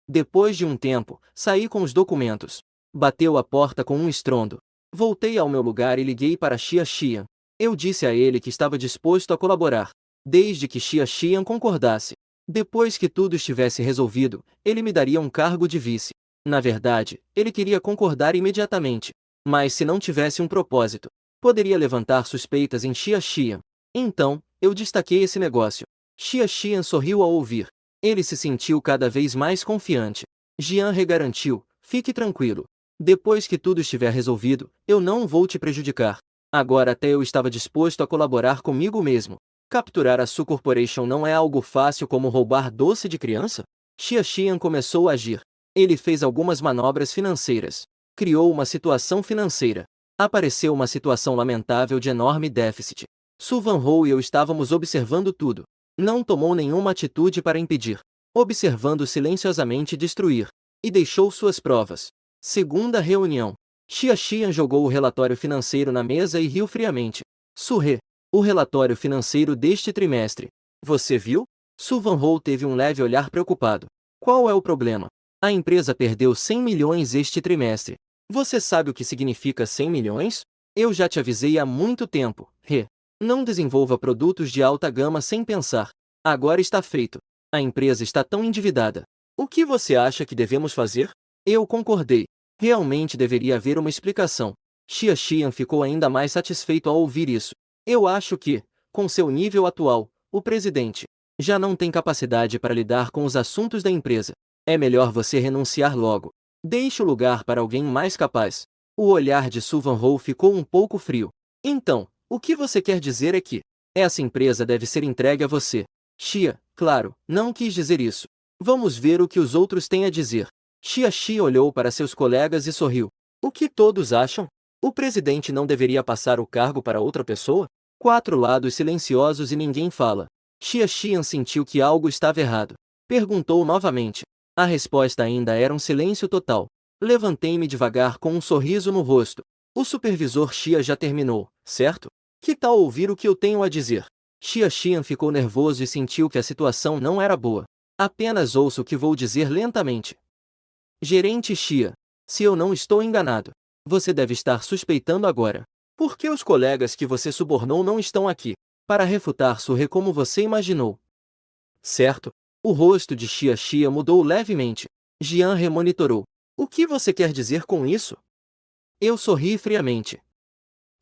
Depois de um tempo, saí com os documentos. Bateu a porta com um estrondo. Voltei ao meu lugar e liguei para Xia Xian. Eu disse a ele que estava disposto a colaborar, desde que Xia Xian concordasse. Depois que tudo estivesse resolvido, ele me daria um cargo de vice. Na verdade, ele queria concordar imediatamente. Mas se não tivesse um propósito, poderia levantar suspeitas em Xia Xian. Então, eu destaquei esse negócio. Xia Xian sorriu ao ouvir. Ele se sentiu cada vez mais confiante. Jian regarantiu: fique tranquilo. Depois que tudo estiver resolvido, eu não vou te prejudicar. Agora até eu estava disposto a colaborar comigo mesmo. Capturar a Su Corporation não é algo fácil como roubar doce de criança? Xia Xian começou a agir. Ele fez algumas manobras financeiras. Criou uma situação financeira. Apareceu uma situação lamentável de enorme déficit. Su Vanhou e eu estávamos observando tudo. Não tomou nenhuma atitude para impedir. Observando silenciosamente destruir. E deixou suas provas. Segunda reunião. Xia Xian jogou o relatório financeiro na mesa e riu friamente. Su-He, o relatório financeiro deste trimestre. Você viu? Su Vanhou teve um leve olhar preocupado. Qual é o problema? A empresa perdeu 100 milhões este trimestre. Você sabe o que significa 100 milhões? Eu já te avisei há muito tempo, He. Não desenvolva produtos de alta gama sem pensar. Agora está feito. A empresa está tão endividada. O que você acha que devemos fazer? Eu concordei. Realmente deveria haver uma explicação. Xia Xian ficou ainda mais satisfeito ao ouvir isso. Eu acho que, com seu nível atual, o presidente já não tem capacidade para lidar com os assuntos da empresa. É melhor você renunciar logo. Deixe o lugar para alguém mais capaz. O olhar de Su Vanhou ficou um pouco frio. Então, o que você quer dizer é que essa empresa deve ser entregue a você. Xia, claro, não quis dizer isso. Vamos ver o que os outros têm a dizer. Xia Xi olhou para seus colegas e sorriu. O que todos acham? O presidente não deveria passar o cargo para outra pessoa? 4 lados silenciosos e ninguém fala. Xia Xian sentiu que algo estava errado. Perguntou novamente. A resposta ainda era um silêncio total. Levantei-me devagar com um sorriso no rosto. O supervisor Xia já terminou, certo? Que tal ouvir o que eu tenho a dizer? Xia Xian ficou nervoso e sentiu que a situação não era boa. Apenas ouça o que vou dizer lentamente. Gerente Xia, se eu não estou enganado, você deve estar suspeitando agora. Por que os colegas que você subornou não estão aqui? Para refutar Su-He como você imaginou. Certo? O rosto de Xia Xia mudou levemente. Jian remonitorou. O que você quer dizer com isso? Eu sorri friamente.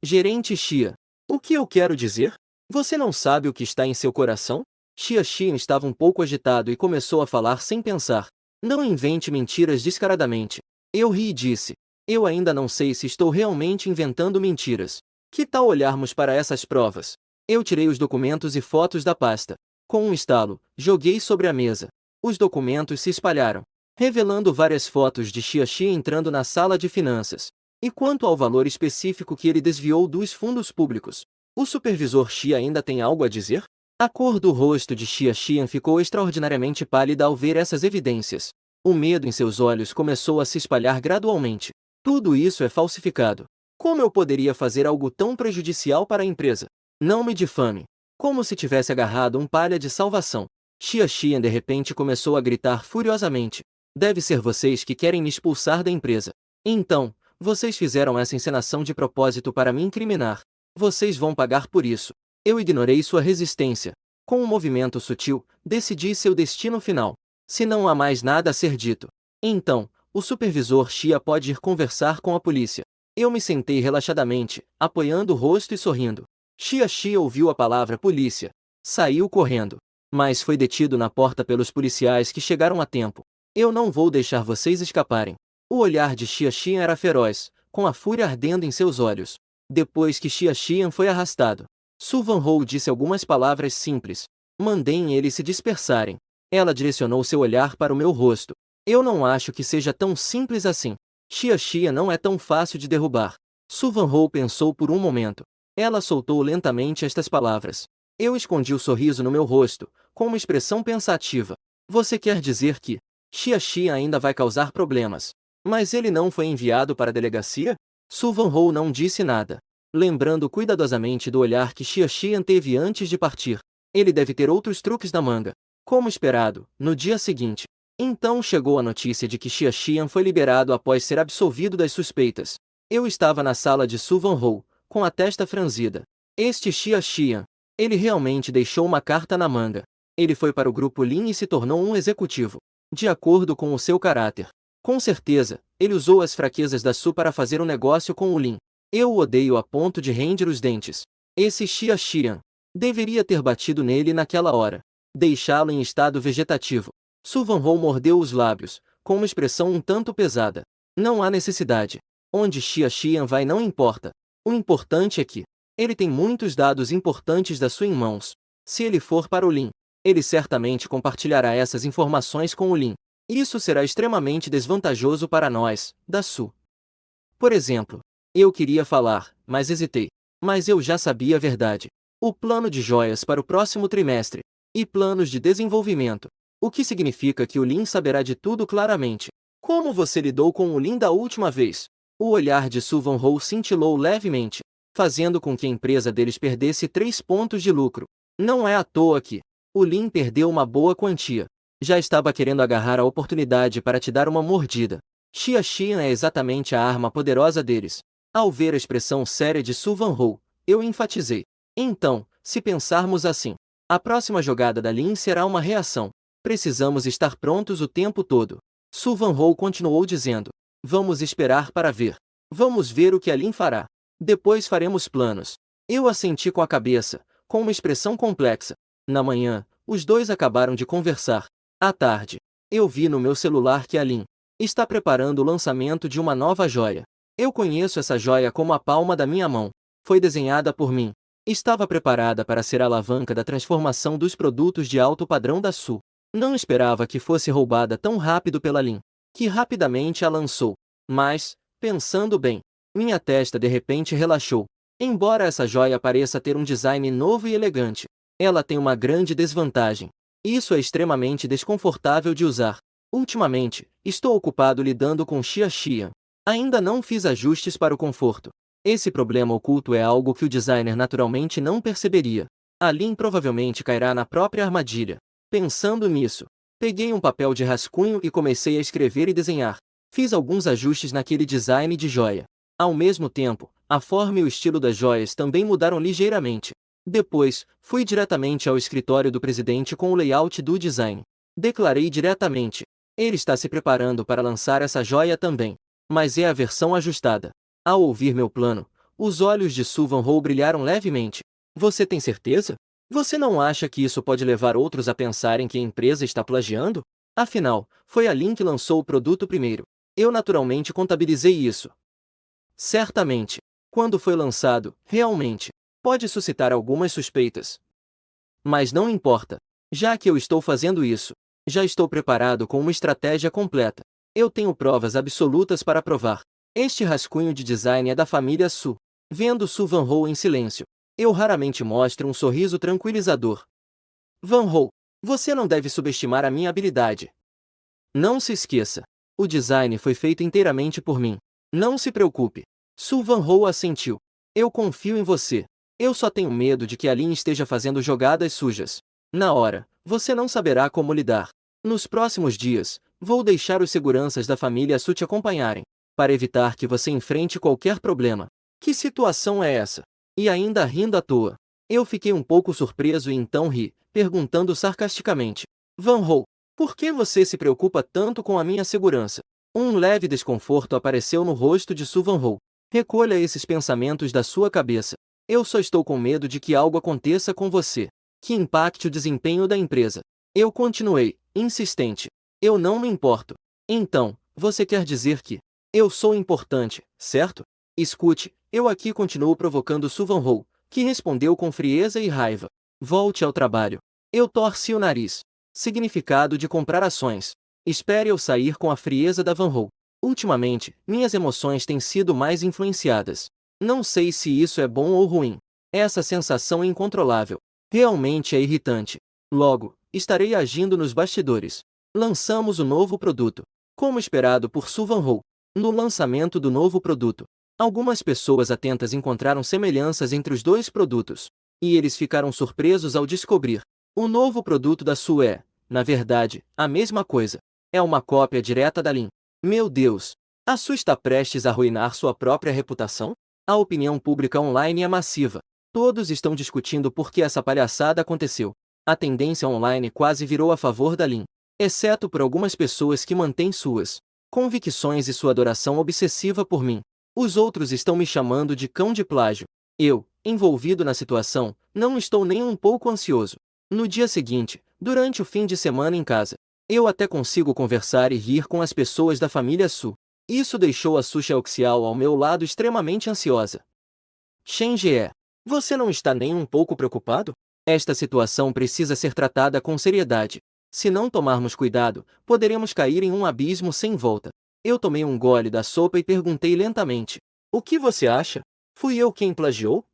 Gerente Xia, o que eu quero dizer? Você não sabe o que está em seu coração? Xia Xian estava um pouco agitado e começou a falar sem pensar. Não invente mentiras descaradamente. Eu ri e disse. Eu ainda não sei se estou realmente inventando mentiras. Que tal olharmos para essas provas? Eu tirei os documentos e fotos da pasta. Com um estalo, joguei sobre a mesa. Os documentos se espalharam, revelando várias fotos de Xia Xi entrando na sala de finanças. E quanto ao valor específico que ele desviou dos fundos públicos, o supervisor Xi ainda tem algo a dizer? A cor do rosto de Xia Xian ficou extraordinariamente pálida ao ver essas evidências. O medo em seus olhos começou a se espalhar gradualmente. Tudo isso é falsificado. Como eu poderia fazer algo tão prejudicial para a empresa? Não me difame. Como se tivesse agarrado um palha de salvação. Xia Xian de repente começou a gritar furiosamente. Deve ser vocês que querem me expulsar da empresa. Então, vocês fizeram essa encenação de propósito para me incriminar. Vocês vão pagar por isso. Eu ignorei sua resistência. Com um movimento sutil, decidi seu destino final. Se não há mais nada a ser dito, então, o supervisor Xia pode ir conversar com a polícia. Eu me sentei relaxadamente, apoiando o rosto e sorrindo. Xia Xia ouviu a palavra polícia. Saiu correndo. Mas foi detido na porta pelos policiais que chegaram a tempo. Eu não vou deixar vocês escaparem. O olhar de Xia Xian era feroz, com a fúria ardendo em seus olhos. Depois que Xia Xian foi arrastado, Su Vanhou disse algumas palavras simples. Mandem eles se dispersarem. Ela direcionou seu olhar para o meu rosto. Eu não acho que seja tão simples assim. Xia Xia não é tão fácil de derrubar. Su Vanhou pensou por um momento. Ela soltou lentamente estas palavras. Eu escondi o sorriso no meu rosto, com uma expressão pensativa. Você quer dizer que Xia Xia ainda vai causar problemas? Mas ele não foi enviado para a delegacia? Su Vanhou não disse nada. Lembrando cuidadosamente do olhar que Xia Xian teve antes de partir. Ele deve ter outros truques na manga. Como esperado, no dia seguinte, Então chegou a notícia de que Xia Xian foi liberado após ser absolvido das suspeitas. Eu estava na sala de Su Vanhou, com a testa franzida. Este Xia Xian, ele realmente deixou uma carta na manga. Ele foi para o grupo Lin e se tornou um executivo. De acordo com o seu caráter. Com certeza, ele usou as fraquezas da Su para fazer um negócio com o Lin. Eu o odeio a ponto de render os dentes. Esse Xia Xian deveria ter batido nele naquela hora. Deixá-lo em estado vegetativo. Su Vanhou mordeu os lábios, com uma expressão um tanto pesada. Não há necessidade. Onde Xia Xian vai não importa. O importante é que ele tem muitos dados importantes da Su em mãos. Se ele for para o Lin, ele certamente compartilhará essas informações com o Lin. Isso será extremamente desvantajoso para nós, da Su. Por exemplo, eu queria falar, mas hesitei. Mas eu já sabia a verdade. O plano de joias para o próximo trimestre. E planos de desenvolvimento. O que significa que o Lin saberá de tudo claramente. Como você lidou com o Lin da última vez? O olhar de Su Vanhou cintilou levemente, fazendo com que a empresa deles perdesse 3 pontos de lucro. Não é à toa que o Lin perdeu uma boa quantia. Já estava querendo agarrar a oportunidade para te dar uma mordida. Xia Xian é exatamente a arma poderosa deles. Ao ver a expressão séria de Su Vanhou, eu enfatizei. Então, se pensarmos assim, a próxima jogada da Lin será uma reação. Precisamos estar prontos o tempo todo. Su Vanhou continuou dizendo. Vamos esperar para ver. Vamos ver o que a Lin fará. Depois faremos planos. Eu assenti com a cabeça, com uma expressão complexa. Na manhã, os dois acabaram de conversar. À tarde, eu vi no meu celular que a Lin está preparando o lançamento de uma nova joia. Eu conheço essa joia como a palma da minha mão. Foi desenhada por mim. Estava preparada para ser a alavanca da transformação dos produtos de alto padrão da Su. Não esperava que fosse roubada tão rápido pela Lin, que rapidamente a lançou. Mas, pensando bem, minha testa de repente relaxou. Embora essa joia pareça ter um design novo e elegante, ela tem uma grande desvantagem. Isso é extremamente desconfortável de usar. Ultimamente, estou ocupado lidando com Xia Xian. Ainda não fiz ajustes para o conforto. Esse problema oculto é algo que o designer naturalmente não perceberia. A Lin provavelmente cairá na própria armadilha. Pensando nisso, peguei um papel de rascunho e comecei a escrever e desenhar. Fiz alguns ajustes naquele design de joia. Ao mesmo tempo, a forma e o estilo das joias também mudaram ligeiramente. Depois, fui diretamente ao escritório do presidente com o layout do design. Declarei diretamente. Ele está se preparando para lançar essa joia também. Mas é a versão ajustada. Ao ouvir meu plano, os olhos de Su Vanhou brilharam levemente. Você tem certeza? Você não acha que isso pode levar outros a pensarem que a empresa está plagiando? Afinal, foi a Lin que lançou o produto primeiro. Eu naturalmente contabilizei isso. Certamente, quando foi lançado, realmente, pode suscitar algumas suspeitas. Mas não importa. Já que eu estou fazendo isso, já estou preparado com uma estratégia completa. Eu tenho provas absolutas para provar. Este rascunho de design é da família Su. Vendo Su Vanhou em silêncio, eu raramente mostro um sorriso tranquilizador. Vanhou, você não deve subestimar a minha habilidade. Não se esqueça. O design foi feito inteiramente por mim. Não se preocupe. Su Vanhou assentiu. Eu confio em você. Eu só tenho medo de que a Lin esteja fazendo jogadas sujas. Na hora, você não saberá como lidar. Nos próximos dias, vou deixar os seguranças da família Su te acompanharem, para evitar que você enfrente qualquer problema. Que situação é essa? E ainda rindo à toa. Eu fiquei um pouco surpreso e então ri, perguntando sarcasticamente. Vanhou, por que você se preocupa tanto com a minha segurança? Um leve desconforto apareceu no rosto de Su Vanhou. Recolha esses pensamentos da sua cabeça. Eu só estou com medo de que algo aconteça com você, que impacte o desempenho da empresa. Eu continuei, insistente. Eu não me importo. Então, você quer dizer que eu sou importante, certo? Escute, eu aqui continuo provocando Su Vanhou, que respondeu com frieza e raiva. Volte ao trabalho. Eu torci o nariz. Significado de comprar ações. Espere eu sair com a frieza da Vanhou. Ultimamente, minhas emoções têm sido mais influenciadas. Não sei se isso é bom ou ruim. Essa sensação é incontrolável. Realmente é irritante. Logo, estarei agindo nos bastidores. Lançamos o novo produto. Como esperado por Su Vanhou. No lançamento do novo produto, algumas pessoas atentas encontraram semelhanças entre os dois produtos. E eles ficaram surpresos ao descobrir. O novo produto da Su é, na verdade, a mesma coisa. É uma cópia direta da Lin. Meu Deus! A Su está prestes a arruinar sua própria reputação? A opinião pública online é massiva. Todos estão discutindo por que essa palhaçada aconteceu. A tendência online quase virou a favor da Lin, exceto por algumas pessoas que mantêm suas convicções e sua adoração obsessiva por mim. Os outros estão me chamando de cão de plágio. Eu, envolvido na situação, não estou nem um pouco ansioso. No dia seguinte, durante o fim de semana em casa, eu até consigo conversar e rir com as pessoas da família Su. Isso deixou a Su Xiaoxiao ao meu lado extremamente ansiosa. Shen Jie, você não está nem um pouco preocupado? Esta situação precisa ser tratada com seriedade. Se não tomarmos cuidado, poderemos cair em um abismo sem volta. Eu tomei um gole da sopa e perguntei lentamente: o que você acha? Fui eu quem plagiou?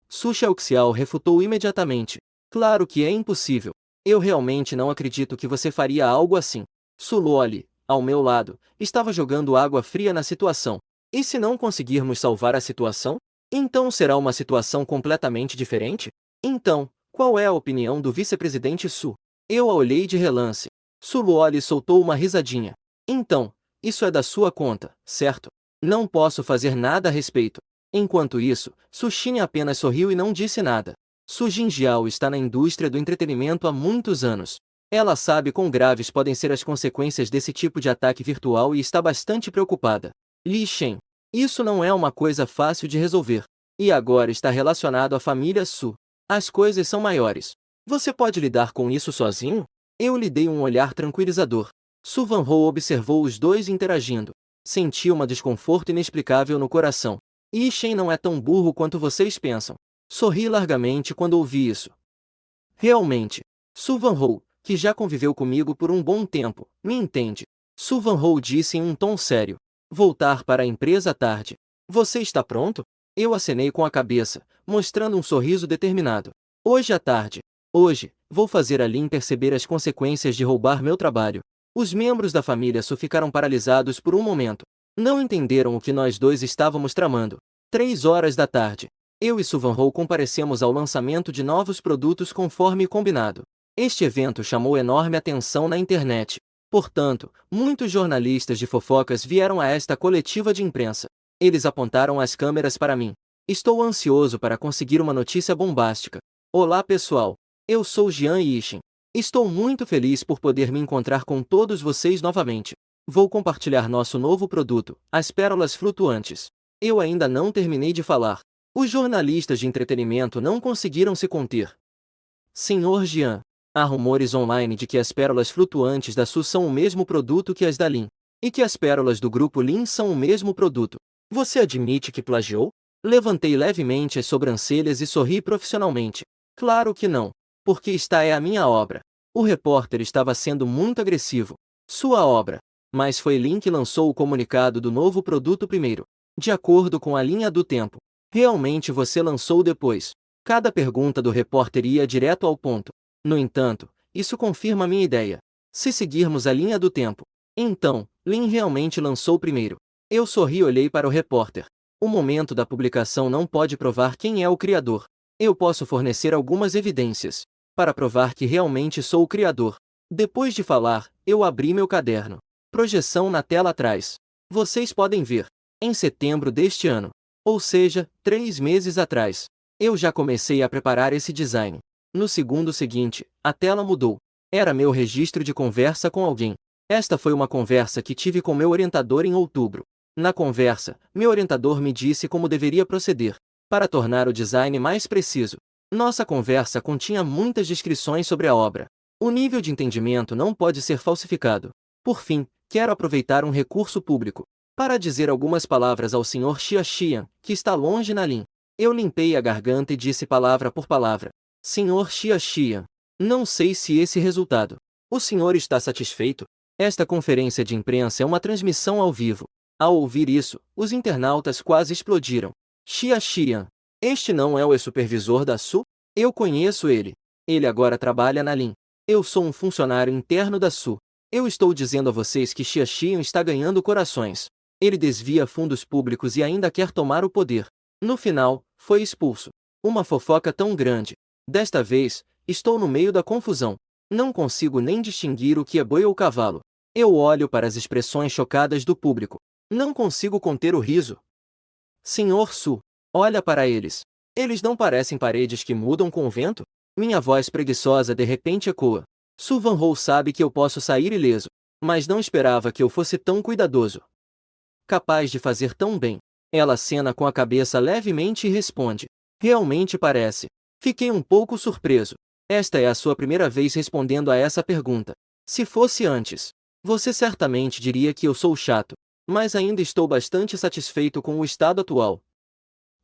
Su Xiaoxiao refutou imediatamente: claro que é impossível. Eu realmente não acredito que você faria algo assim. Su Luoli, ao meu lado, estava jogando água fria na situação. E se não conseguirmos salvar a situação? Então será uma situação completamente diferente? Então, qual é a opinião do vice-presidente Su? Eu a olhei de relance. Su Luoli soltou uma risadinha. Então, isso é da sua conta, certo? Não posso fazer nada a respeito. Enquanto isso, Su Xin apenas sorriu e não disse nada. Su Jinjiao está na indústria do entretenimento há muitos anos. Ela sabe quão graves podem ser as consequências desse tipo de ataque virtual e está bastante preocupada. Li Shen, isso não é uma coisa fácil de resolver. E agora está relacionado à família Su. As coisas são maiores. Você pode lidar com isso sozinho? Eu lhe dei um olhar tranquilizador. Su Vanhou observou os dois interagindo. Sentiu um desconforto inexplicável no coração. Yi Shen não é tão burro quanto vocês pensam. Sorri largamente quando ouvi isso. Realmente. Su Vanhou, que já conviveu comigo por um bom tempo, me entende. Su Vanhou disse em um tom sério. Voltar para a empresa à tarde. Você está pronto? Eu acenei com a cabeça, mostrando um sorriso determinado. Hoje à tarde. Hoje, vou fazer a Lin perceber as consequências de roubar meu trabalho. Os membros da família Su ficaram paralisados por um momento. Não entenderam o que nós dois estávamos tramando. 3 horas da tarde. Eu e Su Vanhou comparecemos ao lançamento de novos produtos conforme combinado. Este evento chamou enorme atenção na internet. Portanto, muitos jornalistas de fofocas vieram a esta coletiva de imprensa. Eles apontaram as câmeras para mim. Estou ansioso para conseguir uma notícia bombástica. Olá pessoal, eu sou Jian Yixin. Estou muito feliz por poder me encontrar com todos vocês novamente. Vou compartilhar nosso novo produto, as pérolas flutuantes. Eu ainda não terminei de falar. Os jornalistas de entretenimento não conseguiram se conter. Senhor Jian, há rumores online de que as pérolas flutuantes da Su são o mesmo produto que as da Lin, e que as pérolas do grupo Lin são o mesmo produto. Você admite que plagiou? Levantei levemente as sobrancelhas e sorri profissionalmente. Claro que não, porque esta é a minha obra. O repórter estava sendo muito agressivo. Sua obra. Mas foi Lin que lançou o comunicado do novo produto primeiro. De acordo com a linha do tempo. Realmente você lançou depois. Cada pergunta do repórter ia direto ao ponto. No entanto, isso confirma minha ideia. Se seguirmos a linha do tempo, então, Lin realmente lançou primeiro. Eu sorri e olhei para o repórter. O momento da publicação não pode provar quem é o criador. Eu posso fornecer algumas evidências para provar que realmente sou o criador. Depois de falar, eu abri meu caderno. Projeção na tela atrás. Vocês podem ver. Em setembro deste ano, ou seja, 3 meses atrás, eu já comecei a preparar esse design. No segundo seguinte, a tela mudou. Era meu registro de conversa com alguém. Esta foi uma conversa que tive com meu orientador em outubro. Na conversa, meu orientador me disse como deveria proceder para tornar o design mais preciso. Nossa conversa continha muitas descrições sobre a obra. O nível de entendimento não pode ser falsificado. Por fim, quero aproveitar um recurso público para dizer algumas palavras ao Sr. Xia Xian, que está longe na linha. Eu limpei a garganta e disse palavra por palavra. Sr. Xia Xian, não sei se esse resultado. O senhor está satisfeito? Esta conferência de imprensa é uma transmissão ao vivo. Ao ouvir isso, os internautas quase explodiram. Xia Xian, este não é o ex-supervisor da Su? Eu conheço ele. Ele agora trabalha na Lin. Eu sou um funcionário interno da Su. Eu estou dizendo a vocês que Xia Xian está ganhando corações. Ele desvia fundos públicos e ainda quer tomar o poder. No final, foi expulso. Uma fofoca tão grande. Desta vez, estou no meio da confusão. Não consigo nem distinguir o que é boi ou cavalo. Eu olho para as expressões chocadas do público. Não consigo conter o riso. Senhor Su, olha para eles. Eles não parecem paredes que mudam com o vento? Minha voz preguiçosa de repente ecoa. Su Van-ho sabe que eu posso sair ileso, mas não esperava que eu fosse tão cuidadoso. Capaz de fazer tão bem. Ela acena com a cabeça levemente e responde. Realmente parece. Fiquei um pouco surpreso. Esta é a sua primeira vez respondendo a essa pergunta. Se fosse antes, você certamente diria que eu sou chato, mas ainda estou bastante satisfeito com o estado atual.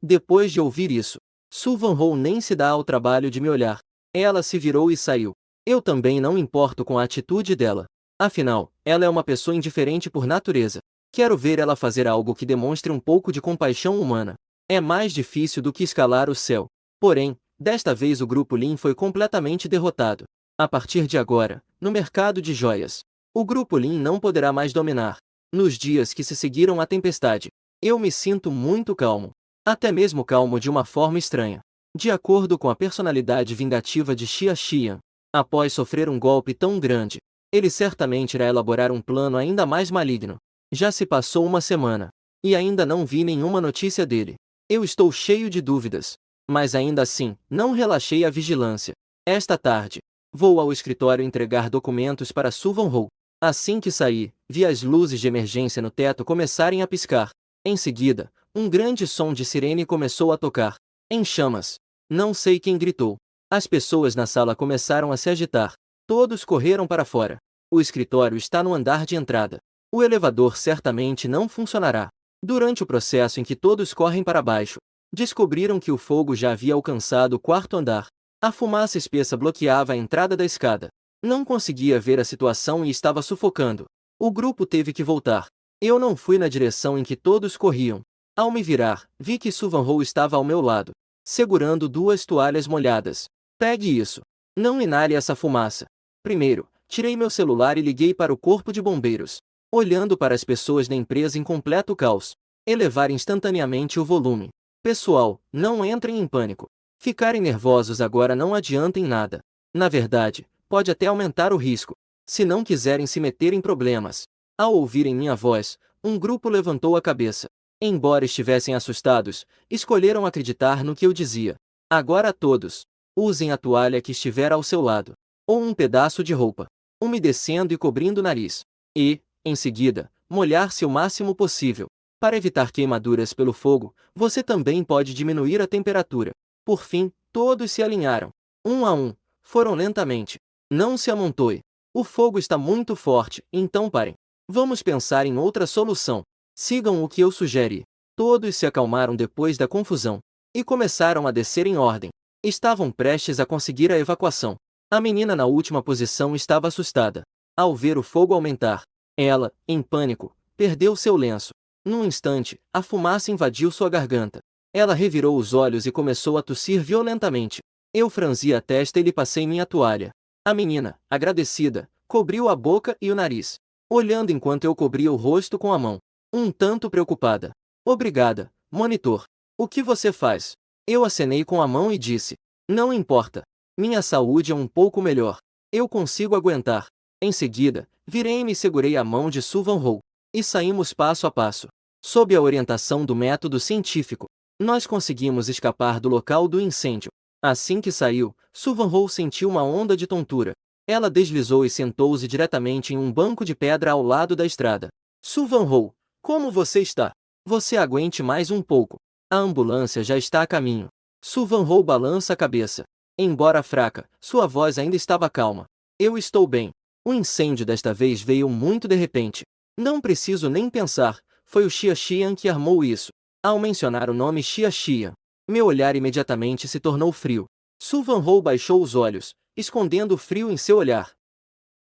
Depois de ouvir isso, Su Van-ho nem se dá ao trabalho de me olhar. Ela se virou e saiu. Eu também não importo com a atitude dela. Afinal, ela é uma pessoa indiferente por natureza. Quero ver ela fazer algo que demonstre um pouco de compaixão humana. É mais difícil do que escalar o céu. Porém, desta vez o grupo Lin foi completamente derrotado. A partir de agora, no mercado de joias, o grupo Lin não poderá mais dominar. Nos dias que se seguiram à tempestade, eu me sinto muito calmo. Até mesmo calmo de uma forma estranha. De acordo com a personalidade vingativa de Xia Xian, após sofrer um golpe tão grande, ele certamente irá elaborar um plano ainda mais maligno. Já se passou uma semana, e ainda não vi nenhuma notícia dele. Eu estou cheio de dúvidas, mas ainda assim, não relaxei a vigilância. Esta tarde, vou ao escritório entregar documentos para Su Van-ho. Assim que saí, vi as luzes de emergência no teto começarem a piscar. Em seguida, um grande som de sirene começou a tocar. Em chamas. Não sei quem gritou. As pessoas na sala começaram a se agitar. Todos correram para fora. O escritório está no andar de entrada. O elevador certamente não funcionará. Durante o processo em que todos correm para baixo, descobriram que o fogo já havia alcançado o quarto andar. A fumaça espessa bloqueava a entrada da escada. Não conseguia ver a situação e estava sufocando. O grupo teve que voltar. Eu não fui na direção em que todos corriam. Ao me virar, vi que Su Van-ho estava ao meu lado, segurando 2 toalhas molhadas. Pegue isso. Não inale essa fumaça. Primeiro, tirei meu celular e liguei para o corpo de bombeiros. Olhando para as pessoas da empresa em completo caos. Elevar instantaneamente o volume. Pessoal, não entrem em pânico. Ficarem nervosos agora não adianta em nada. Na verdade, pode até aumentar o risco, se não quiserem se meter em problemas. Ao ouvirem minha voz, um grupo levantou a cabeça. Embora estivessem assustados, escolheram acreditar no que eu dizia. Agora todos, usem a toalha que estiver ao seu lado, ou um pedaço de roupa, umedecendo e cobrindo o nariz. E, em seguida, molhar-se o máximo possível. Para evitar queimaduras pelo fogo, você também pode diminuir a temperatura. Por fim, todos se alinharam. Um a um, foram lentamente. Não se amontoe. O fogo está muito forte, então parem. Vamos pensar em outra solução. Sigam o que eu sugeri. Todos se acalmaram depois da confusão e começaram a descer em ordem. Estavam prestes a conseguir a evacuação. A menina na última posição estava assustada. Ao ver o fogo aumentar, ela, em pânico, perdeu seu lenço. Num instante, a fumaça invadiu sua garganta. Ela revirou os olhos e começou a tossir violentamente. Eu franzi a testa e lhe passei minha toalha. A menina, agradecida, cobriu a boca e o nariz, olhando enquanto eu cobria o rosto com a mão, um tanto preocupada. Obrigada, monitor. O que você faz? Eu acenei com a mão e disse. Não importa. Minha saúde é um pouco melhor. Eu consigo aguentar. Em seguida, virei-me e segurei a mão de Su Van-ho. E saímos passo a passo. Sob a orientação do método científico, nós conseguimos escapar do local do incêndio. Assim que saiu, Su Van-ho sentiu uma onda de tontura. Ela deslizou e sentou-se diretamente em um banco de pedra ao lado da estrada. Su Van-ho, como você está? Você aguente mais um pouco. A ambulância já está a caminho. Su Van-ho balança a cabeça. Embora fraca, sua voz ainda estava calma. Eu estou bem. O incêndio desta vez veio muito de repente. Não preciso nem pensar, foi o Xia Xian que armou isso. Ao mencionar o nome Xia Xian, meu olhar imediatamente se tornou frio. Su Van-ho baixou os olhos, escondendo o frio em seu olhar.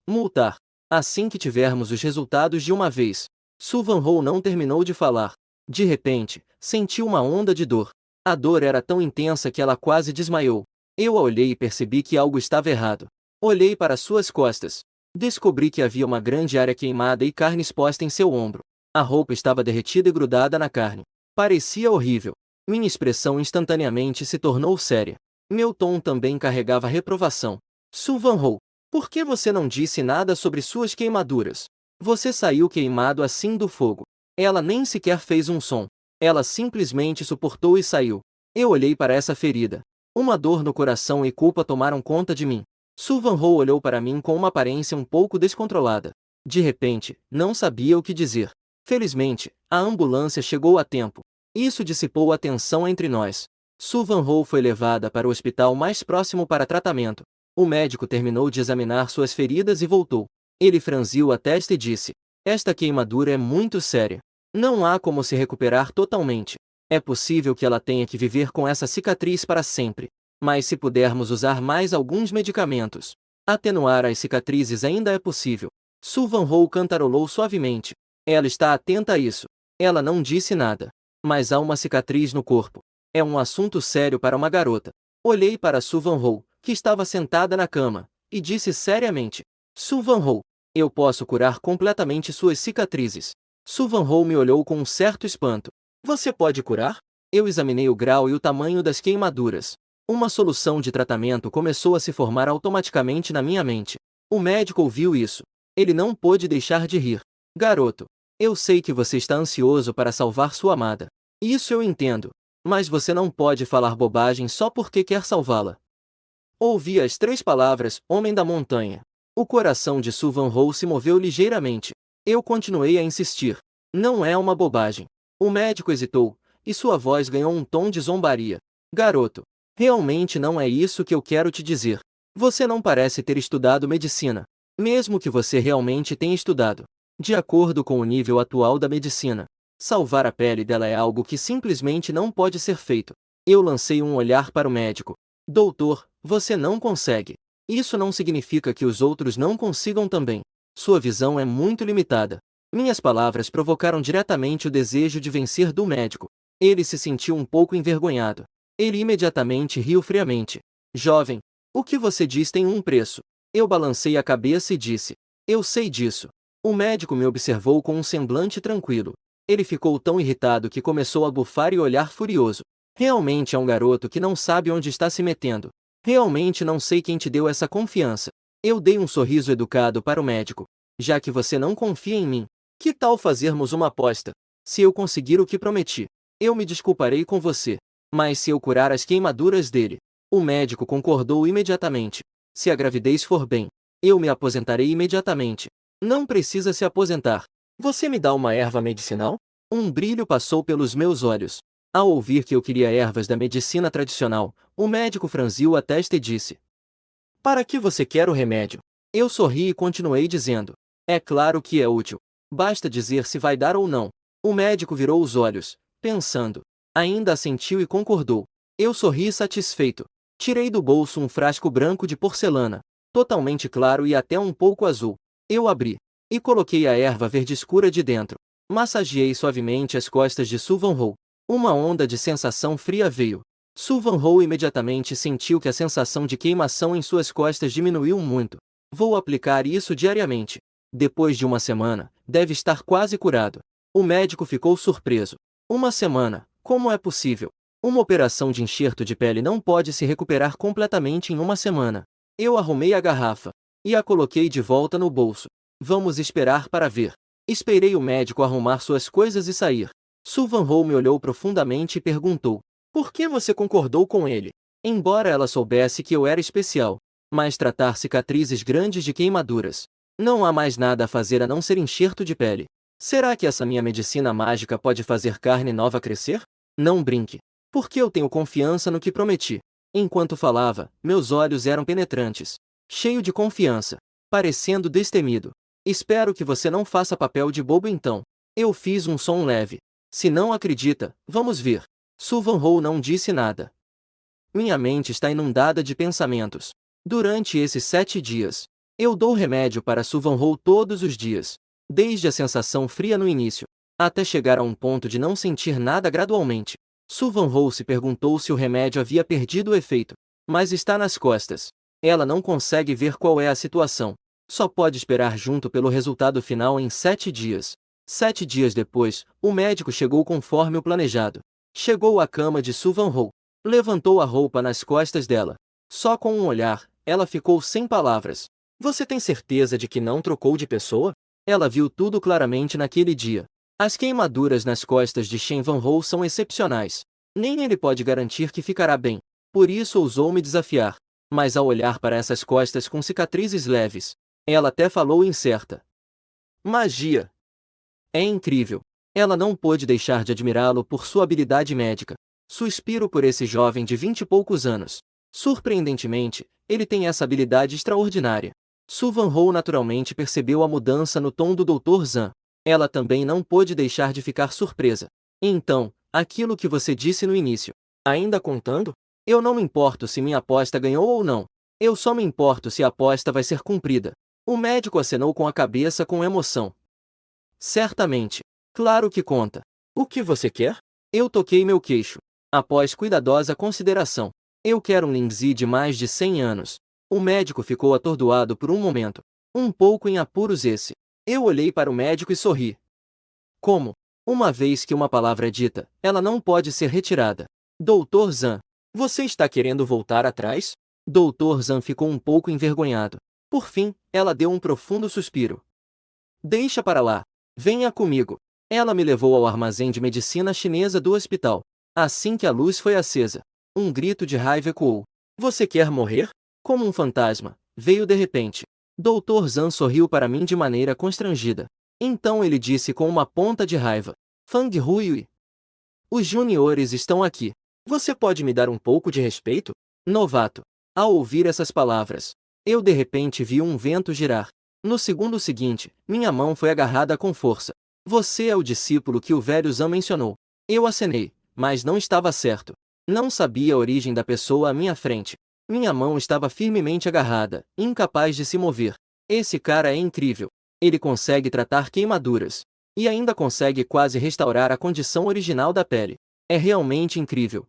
Multar. Assim que tivermos os resultados de uma vez. Su Van-ho não terminou de falar. De repente, sentiu uma onda de dor. A dor era tão intensa que ela quase desmaiou. Eu a olhei e percebi que algo estava errado. Olhei para suas costas. Descobri que havia uma grande área queimada e carne exposta em seu ombro. A roupa estava derretida e grudada na carne. Parecia horrível. Minha expressão instantaneamente se tornou séria. Meu tom também carregava reprovação. Su Van-ho, por que você não disse nada sobre suas queimaduras? Você saiu queimado assim do fogo. Ela nem sequer fez um som. Ela simplesmente suportou e saiu. Eu olhei para essa ferida. Uma dor no coração e culpa tomaram conta de mim. Su Van-ho olhou para mim com uma aparência um pouco descontrolada. De repente, não sabia o que dizer. Felizmente, a ambulância chegou a tempo. Isso dissipou a tensão entre nós. Su Van-ho foi levada para o hospital mais próximo para tratamento. O médico terminou de examinar suas feridas e voltou. Ele franziu a testa e disse: "Esta queimadura é muito séria. Não há como se recuperar totalmente. É possível que ela tenha que viver com essa cicatriz para sempre. Mas se pudermos usar mais alguns medicamentos, atenuar as cicatrizes ainda é possível." Su Van-ho cantarolou suavemente. Ela está atenta a isso. Ela não disse nada. Mas há uma cicatriz no corpo. É um assunto sério para uma garota. Olhei para Su Van-ho, que estava sentada na cama, e disse seriamente: "Su Van-ho, eu posso curar completamente suas cicatrizes." Su Van-ho me olhou com um certo espanto. "Você pode curar?" Eu examinei o grau e o tamanho das queimaduras. Uma solução de tratamento começou a se formar automaticamente na minha mente. O médico ouviu isso. Ele não pôde deixar de rir. "Garoto, eu sei que você está ansioso para salvar sua amada. Isso eu entendo. Mas você não pode falar bobagem só porque quer salvá-la." Ouvi as 3 palavras, homem da montanha. O coração de Su Van-ho se moveu ligeiramente. Eu continuei a insistir. "Não é uma bobagem." O médico hesitou, e sua voz ganhou um tom de zombaria. "Garoto, realmente não é isso que eu quero te dizer. Você não parece ter estudado medicina. Mesmo que você realmente tenha estudado. De acordo com o nível atual da medicina, salvar a pele dela é algo que simplesmente não pode ser feito." Eu lancei um olhar para o médico. "Doutor, você não consegue. Isso não significa que os outros não consigam também. Sua visão é muito limitada." Minhas palavras provocaram diretamente o desejo de vencer do médico. Ele se sentiu um pouco envergonhado. Ele imediatamente riu friamente. "Jovem, o que você diz tem um preço." Eu balancei a cabeça e disse: "Eu sei disso." O médico me observou com um semblante tranquilo. Ele ficou tão irritado que começou a bufar e olhar furioso. "Realmente é um garoto que não sabe onde está se metendo. Realmente não sei quem te deu essa confiança." Eu dei um sorriso educado para o médico. "Já que você não confia em mim, que tal fazermos uma aposta? Se eu conseguir o que prometi, eu me desculparei com você. Mas se eu curar as queimaduras dele..." O médico concordou imediatamente. "Se a gravidez for bem, eu me aposentarei imediatamente." "Não precisa se aposentar. Você me dá uma erva medicinal?" Um brilho passou pelos meus olhos. Ao ouvir que eu queria ervas da medicina tradicional, o médico franziu a testa e disse: "Para que você quer o remédio?" Eu sorri e continuei dizendo: "É claro que é útil. Basta dizer se vai dar ou não." O médico virou os olhos, pensando. Ainda assentiu e concordou. Eu sorri satisfeito. Tirei do bolso um frasco branco de porcelana, totalmente claro e até um pouco azul. Eu abri e coloquei a erva verde escura de dentro. Massageei suavemente as costas de Su Van-ho. Uma onda de sensação fria veio. Su Van-ho imediatamente sentiu que a sensação de queimação em suas costas diminuiu muito. "Vou aplicar isso diariamente. Depois de uma semana, deve estar quase curado." O médico ficou surpreso. "Uma semana? Como é possível? Uma operação de enxerto de pele não pode se recuperar completamente em uma semana." Eu arrumei a garrafa e a coloquei de volta no bolso. "Vamos esperar para ver." Esperei o médico arrumar suas coisas e sair. Su Van-ho me olhou profundamente e perguntou: "Por que você concordou com ele?" Embora ela soubesse que eu era especial, mas tratar cicatrizes grandes de queimaduras. Não há mais nada a fazer a não ser enxerto de pele. Será que essa minha medicina mágica pode fazer carne nova crescer? Não brinque. Porque eu tenho confiança no que prometi. Enquanto falava, meus olhos eram penetrantes. Cheio de confiança. Parecendo destemido. "Espero que você não faça papel de bobo então." Eu fiz um som leve. "Se não acredita, vamos ver." Su Van-ho não disse nada. Minha mente está inundada de pensamentos. Durante esses 7 dias, eu dou remédio para Su Van-ho todos os dias. Desde a sensação fria no início, até chegar a um ponto de não sentir nada gradualmente. Su Van-ho se perguntou se o remédio havia perdido o efeito. Mas está nas costas. Ela não consegue ver qual é a situação. Só pode esperar junto pelo resultado final em 7 dias. 7 dias depois, o médico chegou conforme o planejado. Chegou à cama de Su Van-ho. Levantou a roupa nas costas dela. Só com um olhar, ela ficou sem palavras. "Você tem certeza de que não trocou de pessoa?" Ela viu tudo claramente naquele dia. As queimaduras nas costas de Shen Van Ho são excepcionais. Nem ele pode garantir que ficará bem. Por isso ousou me desafiar. Mas ao olhar para essas costas com cicatrizes leves, ela até falou incerta. Magia! É incrível. Ela não pôde deixar de admirá-lo por sua habilidade médica. Suspiro por esse jovem de 20 e poucos anos. Surpreendentemente, ele tem essa habilidade extraordinária. Su Van Ho naturalmente percebeu a mudança no tom do Dr. Zhan. Ela também não pôde deixar de ficar surpresa. Então, aquilo que você disse no início. Ainda contando? Eu não me importo se minha aposta ganhou ou não. Eu só me importo se a aposta vai ser cumprida. O médico acenou com a cabeça com emoção. Certamente. Claro que conta. O que você quer? Eu toquei meu queixo. Após cuidadosa consideração. Eu quero um Lingzi de mais de 100 anos. O médico ficou atordoado por um momento. Um pouco em apuros esse. Eu olhei para o médico e sorri. Como? Uma vez que uma palavra é dita, ela não pode ser retirada. Dr. Zhan, você está querendo voltar atrás? Dr. Zhan ficou um pouco envergonhado. Por fim, ela deu um profundo suspiro. Deixa para lá. Venha comigo. Ela me levou ao armazém de medicina chinesa do hospital. Assim que a luz foi acesa, um grito de raiva ecoou. Você quer morrer? Como um fantasma, veio de repente. Dr. Zhan sorriu para mim de maneira constrangida. Então ele disse com uma ponta de raiva. Fang Hui. Os juniores estão aqui. Você pode me dar um pouco de respeito? Novato. Ao ouvir essas palavras, eu de repente vi um vento girar. No segundo seguinte, minha mão foi agarrada com força. Você é o discípulo que o velho Zhan mencionou. Eu acenei, mas não estava certo. Não sabia a origem da pessoa à minha frente. Minha mão estava firmemente agarrada, incapaz de se mover. Esse cara é incrível. Ele consegue tratar queimaduras. E ainda consegue quase restaurar a condição original da pele. É realmente incrível.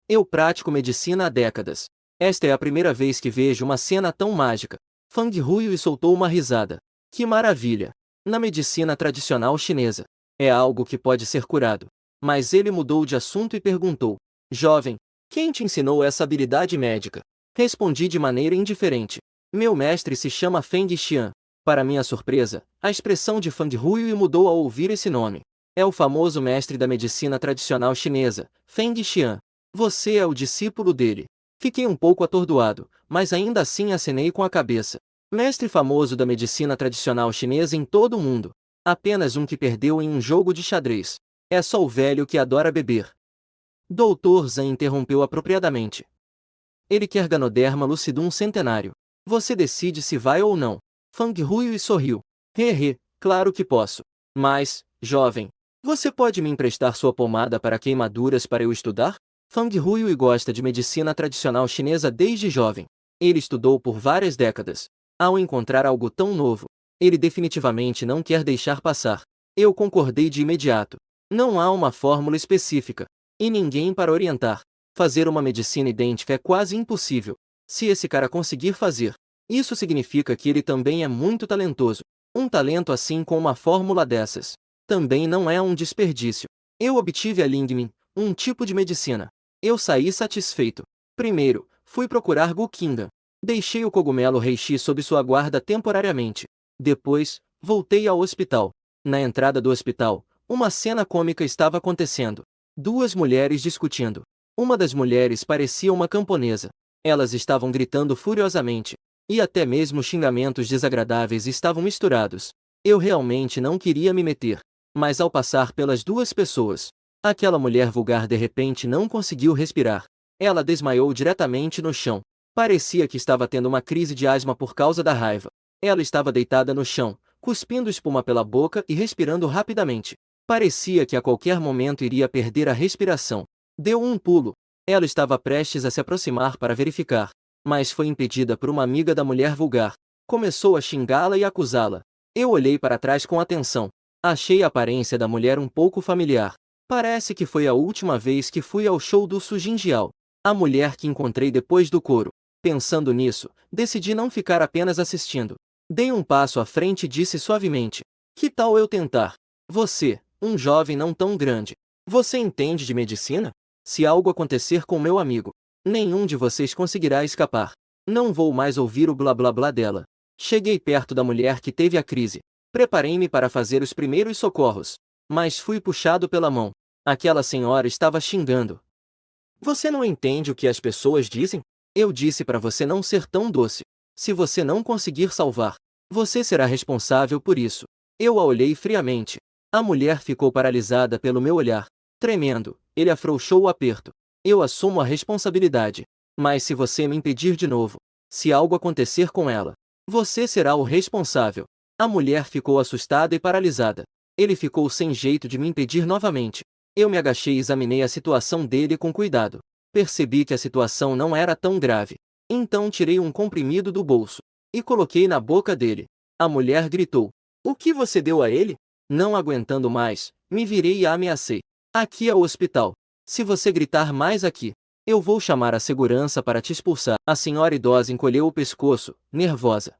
Eu pratico medicina há décadas. Esta é a primeira vez que vejo uma cena tão mágica. Fang Hui soltou uma risada. Que maravilha! Na medicina tradicional chinesa, é algo que pode ser curado. Mas ele mudou de assunto e perguntou. Jovem, quem te ensinou essa habilidade médica? Respondi de maneira indiferente. Meu mestre se chama Feng Xian. Para minha surpresa, a expressão de Fang Hui mudou ao ouvir esse nome. É o famoso mestre da medicina tradicional chinesa, Feng Xian. Você é o discípulo dele. Fiquei um pouco atordoado, mas ainda assim acenei com a cabeça. Mestre famoso da medicina tradicional chinesa em todo o mundo. Apenas um que perdeu em um jogo de xadrez. É só o velho que adora beber. Dr. Zhan interrompeu apropriadamente. Ele quer Ganoderma lucidum centenário. Você decide se vai ou não. Fang Hui sorriu. Claro que posso. Mas, jovem, você pode me emprestar sua pomada para queimaduras para eu estudar? Fang Hui gosta de medicina tradicional chinesa desde jovem. Ele estudou por várias décadas. Ao encontrar algo tão novo, ele definitivamente não quer deixar passar. Eu concordei de imediato. Não há uma fórmula específica. E ninguém para orientar. Fazer uma medicina idêntica é quase impossível. Se esse cara conseguir fazer, isso significa que ele também é muito talentoso. Um talento assim com uma fórmula dessas também não é um desperdício. Eu obtive a Lingmin, um tipo de medicina. Eu saí satisfeito. Primeiro, fui procurar Gukingan. Deixei o cogumelo reishi sob sua guarda temporariamente. Depois, voltei ao hospital. Na entrada do hospital, uma cena cômica estava acontecendo. Duas mulheres discutindo. Uma das mulheres parecia uma camponesa. Elas estavam gritando furiosamente. E até mesmo xingamentos desagradáveis estavam misturados. Eu realmente não queria me meter. Mas ao passar pelas duas pessoas, aquela mulher vulgar de repente não conseguiu respirar. Ela desmaiou diretamente no chão. Parecia que estava tendo uma crise de asma por causa da raiva. Ela estava deitada no chão, cuspindo espuma pela boca e respirando rapidamente. Parecia que a qualquer momento iria perder a respiração. Deu um pulo. Ela estava prestes a se aproximar para verificar, mas foi impedida por uma amiga da mulher vulgar. Começou a xingá-la e acusá-la. Eu olhei para trás com atenção. Achei a aparência da mulher um pouco familiar. Parece que foi a última vez que fui ao show do Su Jinjiao. A mulher que encontrei depois do coro. Pensando nisso, decidi não ficar apenas assistindo. Dei um passo à frente e disse suavemente. Que tal eu tentar? Você, um jovem não tão grande. Você entende de medicina? Se algo acontecer com meu amigo, nenhum de vocês conseguirá escapar. Não vou mais ouvir o blá blá blá dela. Cheguei perto da mulher que teve a crise. Preparei-me para fazer os primeiros socorros, mas fui puxado pela mão. Aquela senhora estava xingando. Você não entende o que as pessoas dizem? Eu disse para você não ser tão doce. Se você não conseguir salvar, você será responsável por isso. Eu a olhei friamente. A mulher ficou paralisada pelo meu olhar. Tremendo, ele afrouxou o aperto. Eu assumo a responsabilidade. Mas se você me impedir de novo, se algo acontecer com ela, você será o responsável. A mulher ficou assustada e paralisada. Ele ficou sem jeito de me impedir novamente. Eu me agachei e examinei a situação dele com cuidado. Percebi que a situação não era tão grave. Então tirei um comprimido do bolso e coloquei na boca dele. A mulher gritou: "O que você deu a ele?" Não aguentando mais, me virei e a ameacei. "Aqui é o hospital. Se você gritar mais aqui, eu vou chamar a segurança para te expulsar." A senhora idosa encolheu o pescoço, nervosa.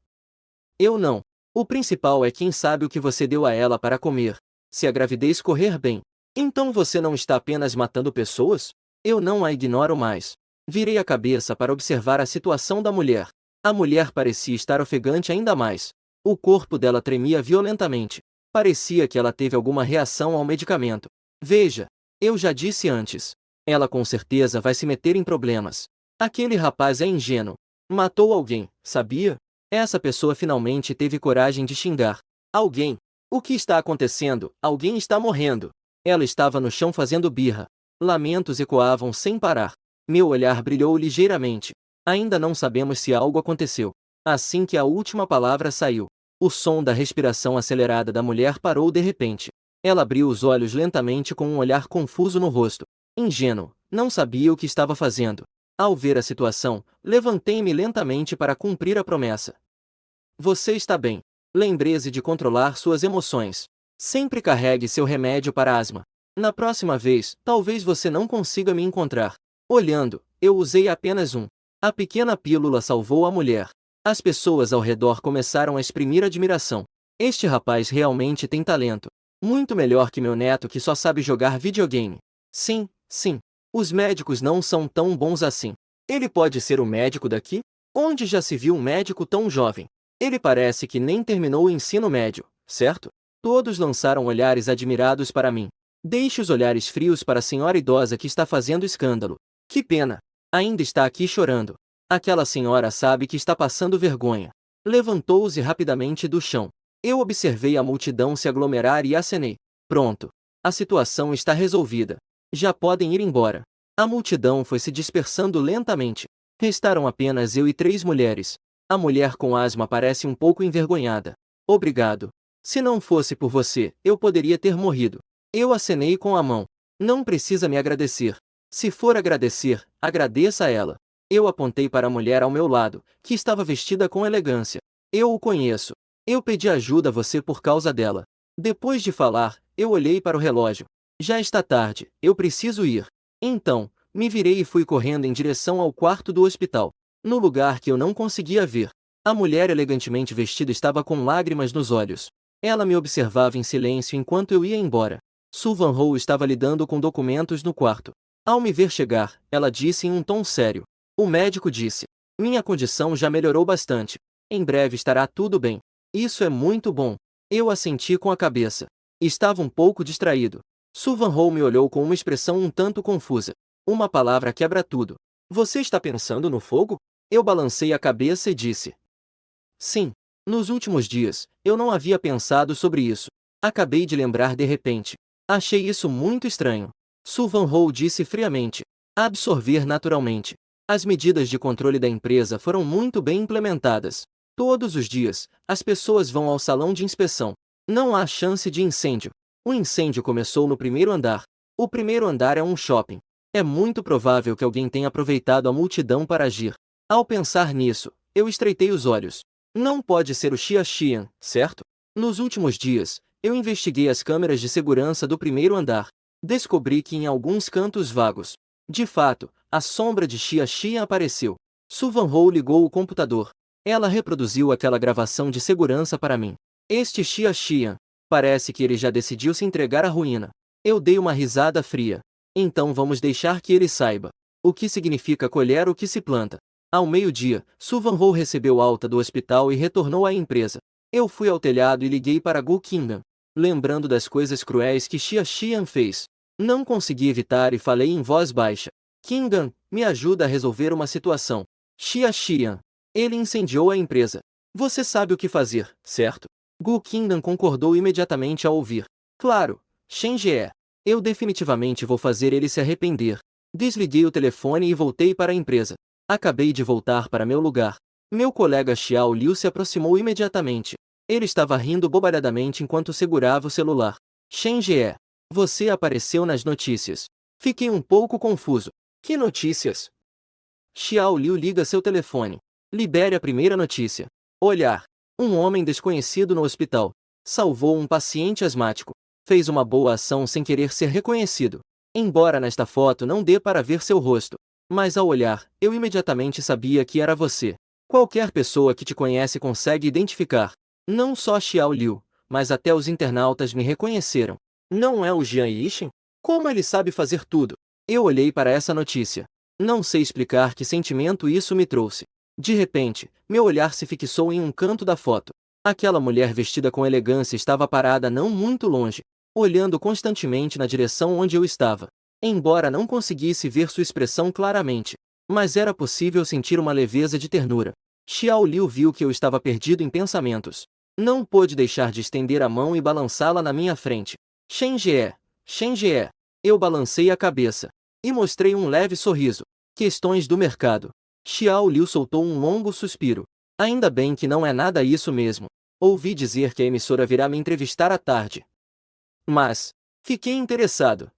"Eu não. O principal é quem sabe o que você deu a ela para comer. Se a gravidez correr bem, então você não está apenas matando pessoas?" Eu não a ignoro mais. Virei a cabeça para observar a situação da mulher. A mulher parecia estar ofegante ainda mais. O corpo dela tremia violentamente. Parecia que ela teve alguma reação ao medicamento. Veja, eu já disse antes. Ela com certeza vai se meter em problemas. Aquele rapaz é ingênuo. Matou alguém, sabia? Essa pessoa finalmente teve coragem de xingar. Alguém. O que está acontecendo? Alguém está morrendo. Ela estava no chão fazendo birra. Lamentos ecoavam sem parar. Meu olhar brilhou ligeiramente. Ainda não sabemos se algo aconteceu. Assim que a última palavra saiu, o som da respiração acelerada da mulher parou de repente. Ela abriu os olhos lentamente com um olhar confuso no rosto. Ingênuo, não sabia o que estava fazendo. Ao ver a situação, levantei-me lentamente para cumprir a promessa. Você está bem. Lembre-se de controlar suas emoções. Sempre carregue seu remédio para asma. Na próxima vez, talvez você não consiga me encontrar. Olhando, eu usei apenas um. A pequena pílula salvou a mulher. As pessoas ao redor começaram a exprimir admiração. Este rapaz realmente tem talento. Muito melhor que meu neto que só sabe jogar videogame. Sim, sim. Os médicos não são tão bons assim. Ele pode ser o médico daqui? Onde já se viu um médico tão jovem? Ele parece que nem terminou o ensino médio, certo? Todos lançaram olhares admirados para mim. Deixe os olhares frios para a senhora idosa que está fazendo escândalo. Que pena. Ainda está aqui chorando. Aquela senhora sabe que está passando vergonha. Levantou-se rapidamente do chão. Eu observei a multidão se aglomerar e acenei. Pronto. A situação está resolvida. Já podem ir embora. A multidão foi se dispersando lentamente. Restaram apenas eu e 3 mulheres. A mulher com asma parece um pouco envergonhada. Obrigado. Se não fosse por você, eu poderia ter morrido. Eu acenei com a mão. Não precisa me agradecer. Se for agradecer, agradeça a ela. Eu apontei para a mulher ao meu lado, que estava vestida com elegância. Eu o conheço. Eu pedi ajuda a você por causa dela. Depois de falar, eu olhei para o relógio. Já está tarde, eu preciso ir. Então, me virei e fui correndo em direção ao quarto do hospital. No lugar que eu não conseguia ver, a mulher elegantemente vestida estava com lágrimas nos olhos. Ela me observava em silêncio enquanto eu ia embora. Suvan Ho estava lidando com documentos no quarto. Ao me ver chegar, ela disse em um tom sério. O médico disse: "Minha condição já melhorou bastante. Em breve estará tudo bem." Isso é muito bom. Eu assenti com a cabeça. Estava um pouco distraído. Suvan Ho me olhou com uma expressão um tanto confusa. Uma palavra quebra tudo. Você está pensando no fogo? Eu balancei a cabeça e disse: Sim. Nos últimos dias, eu não havia pensado sobre isso. Acabei de lembrar de repente. Achei isso muito estranho. Suvan Ho disse friamente. Absorver naturalmente. As medidas de controle da empresa foram muito bem implementadas. Todos os dias, as pessoas vão ao salão de inspeção. Não há chance de incêndio. O incêndio começou no primeiro andar. O primeiro andar é um shopping. É muito provável que alguém tenha aproveitado a multidão para agir. Ao pensar nisso, eu estreitei os olhos. Não pode ser o Xia Xian, certo? Nos últimos dias, eu investiguei as câmeras de segurança do primeiro andar. Descobri que em alguns cantos vagos, de fato, a sombra de Xia Xian apareceu. Suvan Ho ligou o computador. Ela reproduziu aquela gravação de segurança para mim. Este Xia Xian, parece que ele já decidiu se entregar à ruína. Eu dei uma risada fria. Então vamos deixar que ele saiba o que significa colher o que se planta. Ao meio-dia, Suvan Ho recebeu alta do hospital e retornou à empresa. Eu fui ao telhado e liguei para Gu Qingdan, lembrando das coisas cruéis que Xia Xian fez. Não consegui evitar e falei em voz baixa. Qingdan, me ajuda a resolver uma situação. Xia Xian. Ele incendiou a empresa. Você sabe o que fazer, certo? Gu Qingdan concordou imediatamente ao ouvir. Claro, Shen Jie. Eu definitivamente vou fazer ele se arrepender. Desliguei o telefone e voltei para a empresa. Acabei de voltar para meu lugar. Meu colega Xiao Liu se aproximou imediatamente. Ele estava rindo bobalhadamente enquanto segurava o celular. Shen Jie. Você apareceu nas notícias. Fiquei um pouco confuso. Que notícias? Xiao Liu liga seu telefone. Libere a primeira notícia. Olhar. Um homem desconhecido no hospital. Salvou um paciente asmático. Fez uma boa ação sem querer ser reconhecido. Embora nesta foto não dê para ver seu rosto. Mas ao olhar, eu imediatamente sabia que era você. Qualquer pessoa que te conhece consegue identificar. Não só Xiao Liu, mas até os internautas me reconheceram. Não é o Jian Yixin? Como ele sabe fazer tudo? Eu olhei para essa notícia. Não sei explicar que sentimento isso me trouxe. De repente, meu olhar se fixou em um canto da foto. Aquela mulher vestida com elegância estava parada não muito longe, olhando constantemente na direção onde eu estava. Embora não conseguisse ver sua expressão claramente, mas era possível sentir uma leveza de ternura. Xiao Liu viu que eu estava perdido em pensamentos. Não pôde deixar de estender a mão e balançá-la na minha frente. Shen Jie, Shen Jie. Eu balancei a cabeça e mostrei um leve sorriso. Questões do mercado. Xiao Liu soltou um longo suspiro. Ainda bem que não é nada isso mesmo. Ouvi dizer que a emissora virá me entrevistar à tarde. Mas, fiquei interessado.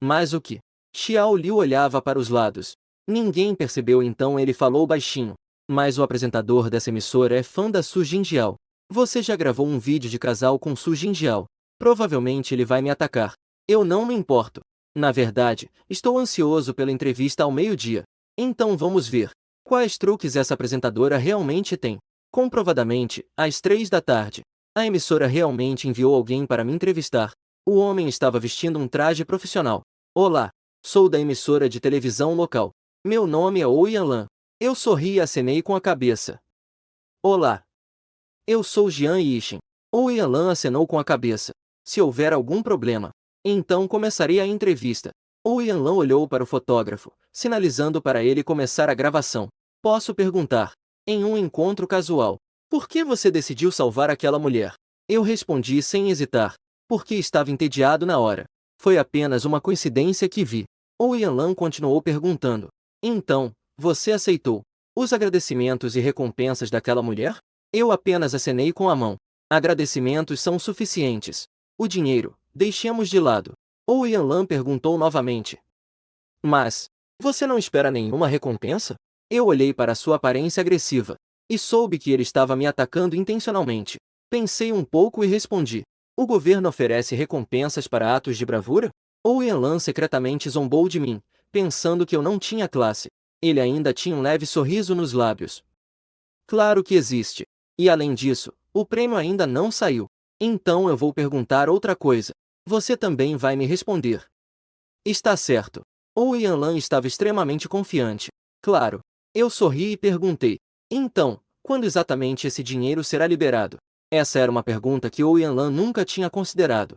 Mas o que? Xiao Liu olhava para os lados. Ninguém percebeu, então ele falou baixinho. Mas o apresentador dessa emissora é fã da Su Jinjiao. Você já gravou um vídeo de casal com Su Jinjiao. Provavelmente ele vai me atacar. Eu não me importo. Na verdade, estou ansioso pela entrevista ao meio-dia. Então vamos ver. Quais truques essa apresentadora realmente tem? Comprovadamente, às 3 da tarde. A emissora realmente enviou alguém para me entrevistar. O homem estava vestindo um traje profissional. Olá, sou da emissora de televisão local. Meu nome é Ou Yanlan. Eu sorri e acenei com a cabeça. Olá. Eu sou Jian Yixin. Ou Yanlan acenou com a cabeça. Se houver algum problema, então começarei a entrevista. Ou Yanlan olhou para o fotógrafo, sinalizando para ele começar a gravação. Posso perguntar, em um encontro casual, por que você decidiu salvar aquela mulher? Eu respondi sem hesitar, porque estava entediado na hora. Foi apenas uma coincidência que vi. Ou Yanlan continuou perguntando. Então, você aceitou os agradecimentos e recompensas daquela mulher? Eu apenas acenei com a mão. Agradecimentos são suficientes. O dinheiro, deixemos de lado. Ou Yanlan perguntou novamente. Mas, você não espera nenhuma recompensa? Eu olhei para sua aparência agressiva, e soube que ele estava me atacando intencionalmente. Pensei um pouco e respondi. O governo oferece recompensas para atos de bravura? Ou Yanlan secretamente zombou de mim, pensando que eu não tinha classe. Ele ainda tinha um leve sorriso nos lábios. Claro que existe. E além disso, o prêmio ainda não saiu. Então eu vou perguntar outra coisa. Você também vai me responder. Está certo. Ou Yanlan estava extremamente confiante. Claro. Eu sorri e perguntei. Então, quando exatamente esse dinheiro será liberado? Essa era uma pergunta que Ou Yanlan nunca tinha considerado.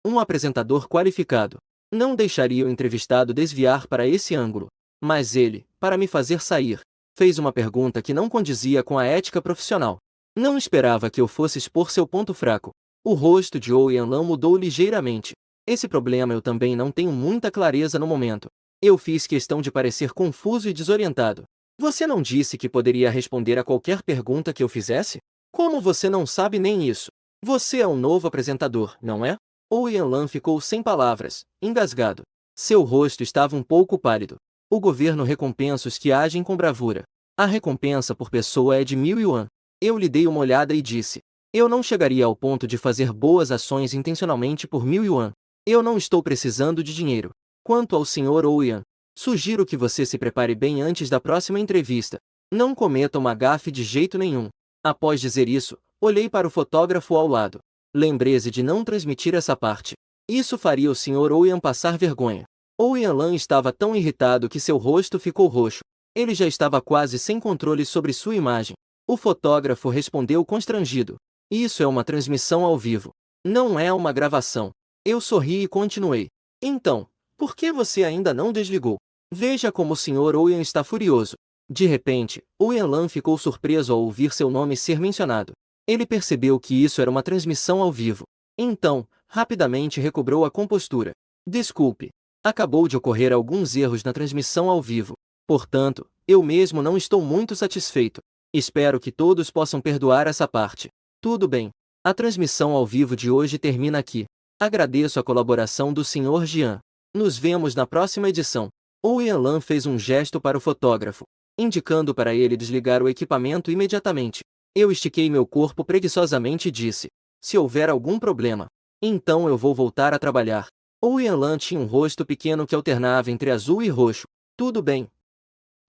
Um apresentador qualificado não deixaria o entrevistado desviar para esse ângulo. Mas ele, para me fazer sair, fez uma pergunta que não condizia com a ética profissional. Não esperava que eu fosse expor seu ponto fraco. O rosto de Ou Yanlan mudou ligeiramente. Esse problema eu também não tenho muita clareza no momento. Eu fiz questão de parecer confuso e desorientado. Você não disse que poderia responder a qualquer pergunta que eu fizesse? Como você não sabe nem isso? Você é um novo apresentador, não é? Ou Yanlan ficou sem palavras, engasgado. Seu rosto estava um pouco pálido. O governo recompensa os que agem com bravura. A recompensa por pessoa é de 1000 yuan. Eu lhe dei uma olhada e disse. Eu não chegaria ao ponto de fazer boas ações intencionalmente por 1000 yuan. Eu não estou precisando de dinheiro. Quanto ao Sr. Ouyan, sugiro que você se prepare bem antes da próxima entrevista. Não cometa uma gafe de jeito nenhum. Após dizer isso, olhei para o fotógrafo ao lado. Lembrei-se de não transmitir essa parte. Isso faria o Sr. Ouyan passar vergonha. Ou Yanlan estava tão irritado que seu rosto ficou roxo. Ele já estava quase sem controle sobre sua imagem. O fotógrafo respondeu constrangido. Isso é uma transmissão ao vivo. Não é uma gravação. Eu sorri e continuei. Então, por que você ainda não desligou? Veja como o Sr. Owen está furioso. De repente, Owen ficou surpreso ao ouvir seu nome ser mencionado. Ele percebeu que isso era uma transmissão ao vivo. Então, rapidamente recobrou a compostura. Desculpe. Acabou de ocorrer alguns erros na transmissão ao vivo. Portanto, eu mesmo não estou muito satisfeito. Espero que todos possam perdoar essa parte. Tudo bem. A transmissão ao vivo de hoje termina aqui. Agradeço a colaboração do Sr. Jian. Nos vemos na próxima edição. Owen fez um gesto para o fotógrafo, indicando para ele desligar o equipamento imediatamente. Eu estiquei meu corpo preguiçosamente e disse: se houver algum problema, então eu vou voltar a trabalhar. Owen tinha um rosto pequeno que alternava entre azul e roxo. Tudo bem.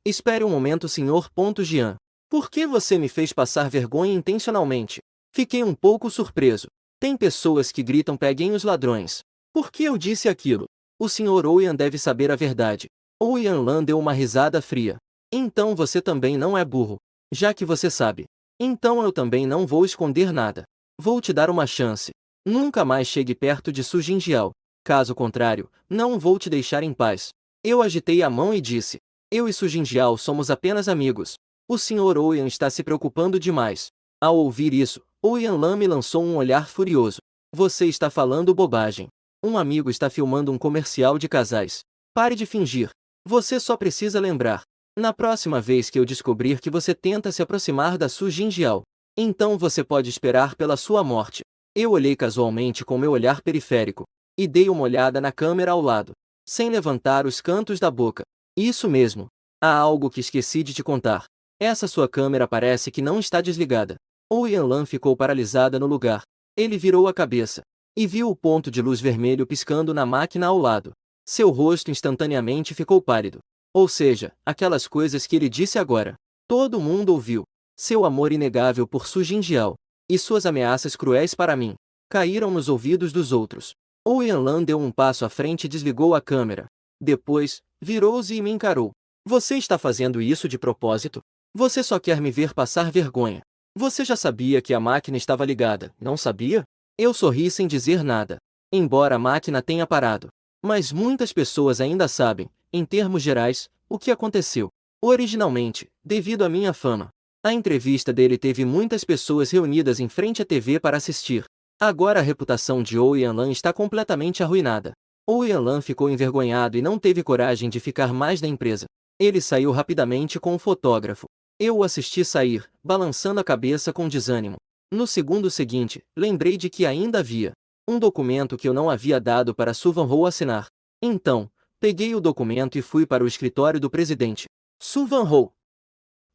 Espere um momento, Sr. Jian. Por que você me fez passar vergonha intencionalmente? Fiquei um pouco surpreso. Tem pessoas que gritam peguem os ladrões. Por que eu disse aquilo? O Sr. Owen deve saber a verdade. Owen deu uma risada fria. Então você também não é burro. Já que você sabe. Então eu também não vou esconder nada. Vou te dar uma chance. Nunca mais chegue perto de Su Jinjiao. Caso contrário, não vou te deixar em paz. Eu agitei a mão e disse: eu e Su Jinjiao somos apenas amigos. O Sr. Owen está se preocupando demais. Ao ouvir isso, Owen me lançou um olhar furioso. Você está falando bobagem. Um amigo está filmando um comercial de casais. Pare de fingir. Você só precisa lembrar. Na próxima vez que eu descobrir que você tenta se aproximar da Su Jinjiao, então você pode esperar pela sua morte. Eu olhei casualmente com meu olhar periférico e dei uma olhada na câmera ao lado, sem levantar os cantos da boca. Isso mesmo. Há algo que esqueci de te contar. Essa sua câmera parece que não está desligada. Owen ficou paralisada no lugar. Ele virou a cabeça e viu o ponto de luz vermelho piscando na máquina ao lado. Seu rosto instantaneamente ficou pálido. Ou seja, aquelas coisas que ele disse agora. Todo mundo ouviu. Seu amor inegável por Su Jinjiao e suas ameaças cruéis para mim caíram nos ouvidos dos outros. Owen deu um passo à frente e desligou a câmera. Depois, virou-se e me encarou. Você está fazendo isso de propósito? Você só quer me ver passar vergonha. Você já sabia que a máquina estava ligada, não sabia? Eu sorri sem dizer nada. Embora a máquina tenha parado. Mas muitas pessoas ainda sabem, em termos gerais, o que aconteceu. Originalmente, devido à minha fama, a entrevista dele teve muitas pessoas reunidas em frente à TV para assistir. Agora a reputação de Owen está completamente arruinada. Owen ficou envergonhado e não teve coragem de ficar mais na empresa. Ele saiu rapidamente com o fotógrafo. Eu o assisti sair, balançando a cabeça com desânimo. No segundo seguinte, lembrei de que ainda havia um documento que eu não havia dado para Su Vanhou assinar. Então, peguei o documento e fui para o escritório do presidente. Su Vanhou.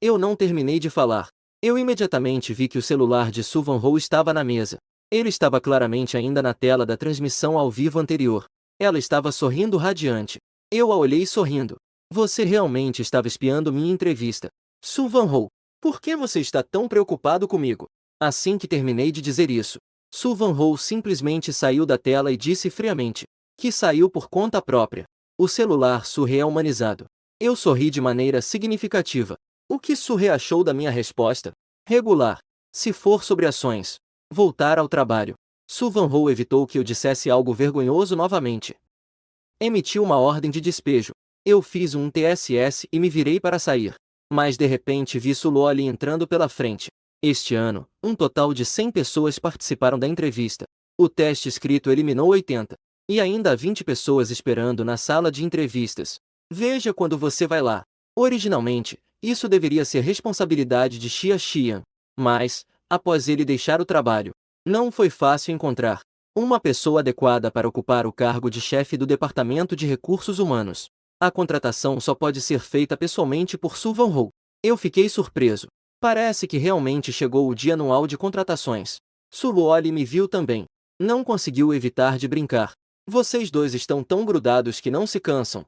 Eu não terminei de falar. Eu imediatamente vi que o celular de Su Vanhou estava na mesa. Ele estava claramente ainda na tela da transmissão ao vivo anterior. Ela estava sorrindo radiante. Eu a olhei sorrindo. Você realmente estava espiando minha entrevista. Su Vanhou, por que você está tão preocupado comigo? Assim que terminei de dizer isso, Su Vanhou simplesmente saiu da tela e disse friamente que saiu por conta própria. O celular Surre é humanizado. Eu sorri de maneira significativa. O que Surre achou da minha resposta? Regular. Se for sobre ações. Voltar ao trabalho. Su Vanhou evitou que eu dissesse algo vergonhoso novamente. Emitiu uma ordem de despejo. Eu fiz um TSS e me virei para sair. Mas de repente vi Su Loli entrando pela frente. Este ano, um total de 100 pessoas participaram da entrevista. O teste escrito eliminou 80. E ainda há 20 pessoas esperando na sala de entrevistas. Veja quando você vai lá. Originalmente, isso deveria ser responsabilidade de Xia Xian. Mas, após ele deixar o trabalho, não foi fácil encontrar uma pessoa adequada para ocupar o cargo de chefe do Departamento de Recursos Humanos. A contratação só pode ser feita pessoalmente por Su Vanhou. Eu fiquei surpreso. Parece que realmente chegou o dia anual de contratações. Su Loli me viu também. Não conseguiu evitar de brincar. Vocês dois estão tão grudados que não se cansam.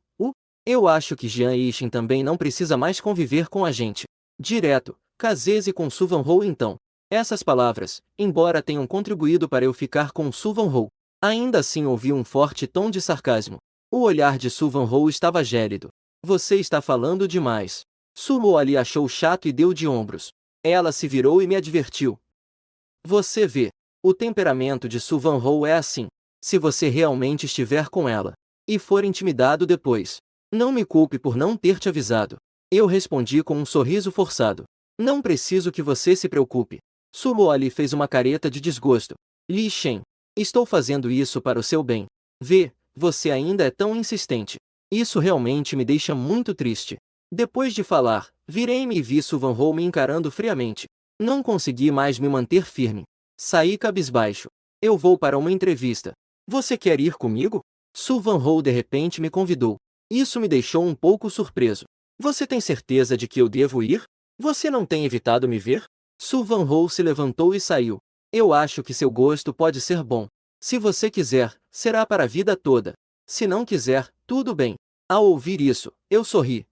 Eu acho que Jian Yixin também não precisa mais conviver com a gente. Direto, caseze com Su Vanhou então. Essas palavras, embora tenham contribuído para eu ficar com Su Vanhou, ainda assim ouvi um forte tom de sarcasmo. O olhar de Su Vanhou estava gélido. Você está falando demais. Sumo Ali achou chato e deu de ombros. Ela se virou e me advertiu. Você vê. O temperamento de Su Van-ho é assim. Se você realmente estiver com ela e for intimidado depois, não me culpe por não ter te avisado. Eu respondi com um sorriso forçado. Não preciso que você se preocupe. Sumo Ali fez uma careta de desgosto. Li Shen, estou fazendo isso para o seu bem. Vê, você ainda é tão insistente. Isso realmente me deixa muito triste. Depois de falar, virei-me e vi Su Van-ho me encarando friamente. Não consegui mais me manter firme. Saí cabisbaixo. Eu vou para uma entrevista. Você quer ir comigo? Su Van-ho de repente me convidou. Isso me deixou um pouco surpreso. Você tem certeza de que eu devo ir? Você não tem evitado me ver? Su Van-ho se levantou e saiu. Eu acho que seu gosto pode ser bom. Se você quiser, será para a vida toda. Se não quiser, tudo bem. Ao ouvir isso, eu sorri.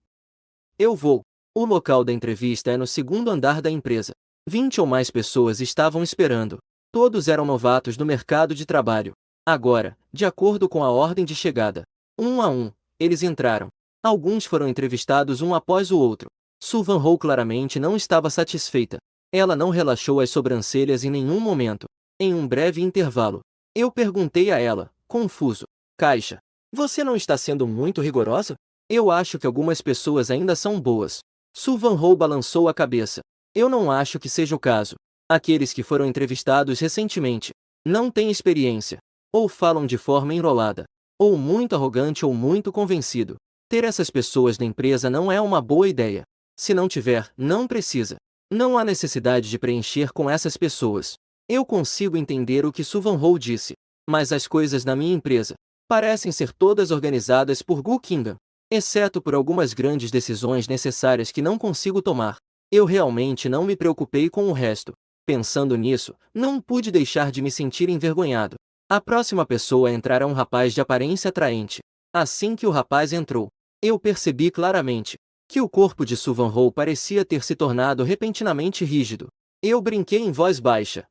Eu vou. O local da entrevista é no segundo andar da empresa. 20 ou mais pessoas estavam esperando. Todos eram novatos no mercado de trabalho. Agora, de acordo com a ordem de chegada, um a um, eles entraram. Alguns foram entrevistados um após o outro. Su Van-ho claramente não estava satisfeita. Ela não relaxou as sobrancelhas em nenhum momento. Em um breve intervalo, eu perguntei a ela, confuso. Caixa, você não está sendo muito rigorosa? Eu acho que algumas pessoas ainda são boas. Su Van-ho balançou a cabeça. Eu não acho que seja o caso. Aqueles que foram entrevistados recentemente não têm experiência. Ou falam de forma enrolada. Ou muito arrogante ou muito convencido. Ter essas pessoas na empresa não é uma boa ideia. Se não tiver, não precisa. Não há necessidade de preencher com essas pessoas. Eu consigo entender o que Su Van-ho disse. Mas as coisas na minha empresa parecem ser todas organizadas por Gu Qingdan. Exceto por algumas grandes decisões necessárias que não consigo tomar. Eu realmente não me preocupei com o resto. Pensando nisso, não pude deixar de me sentir envergonhado. A próxima pessoa a entrar é um rapaz de aparência atraente. Assim que o rapaz entrou, eu percebi claramente que o corpo de Su Van-ho parecia ter se tornado repentinamente rígido. Eu brinquei em voz baixa.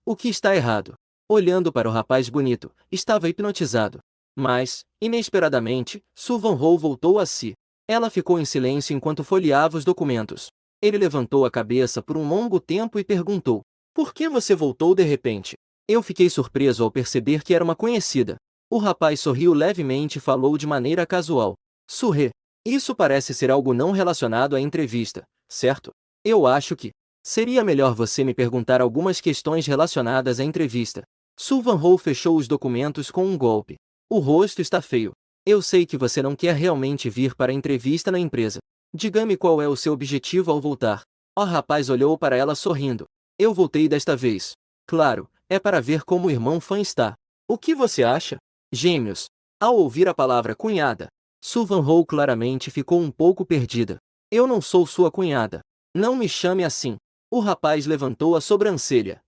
O que está errado? Olhando para o rapaz bonito, estava hipnotizado. Mas, inesperadamente, Su Van-ho voltou a si. Ela ficou em silêncio enquanto folheava os documentos. Ele levantou a cabeça por um longo tempo e perguntou: por que você voltou de repente? Eu fiquei surpreso ao perceber que era uma conhecida. O rapaz sorriu levemente e falou de maneira casual. Surre, isso parece ser algo não relacionado à entrevista, certo? Eu acho que seria melhor você me perguntar algumas questões relacionadas à entrevista. Su Van-ho fechou os documentos com um golpe. O rosto está feio. Eu sei que você não quer realmente vir para a entrevista na empresa. Diga-me qual é o seu objetivo ao voltar. O rapaz olhou para ela sorrindo. Eu voltei desta vez. Claro, é para ver como o irmão Fan está. O que você acha? Gêmeos. Ao ouvir a palavra cunhada, Su Van-ho claramente ficou um pouco perdida. Eu não sou sua cunhada. Não me chame assim. O rapaz levantou a sobrancelha.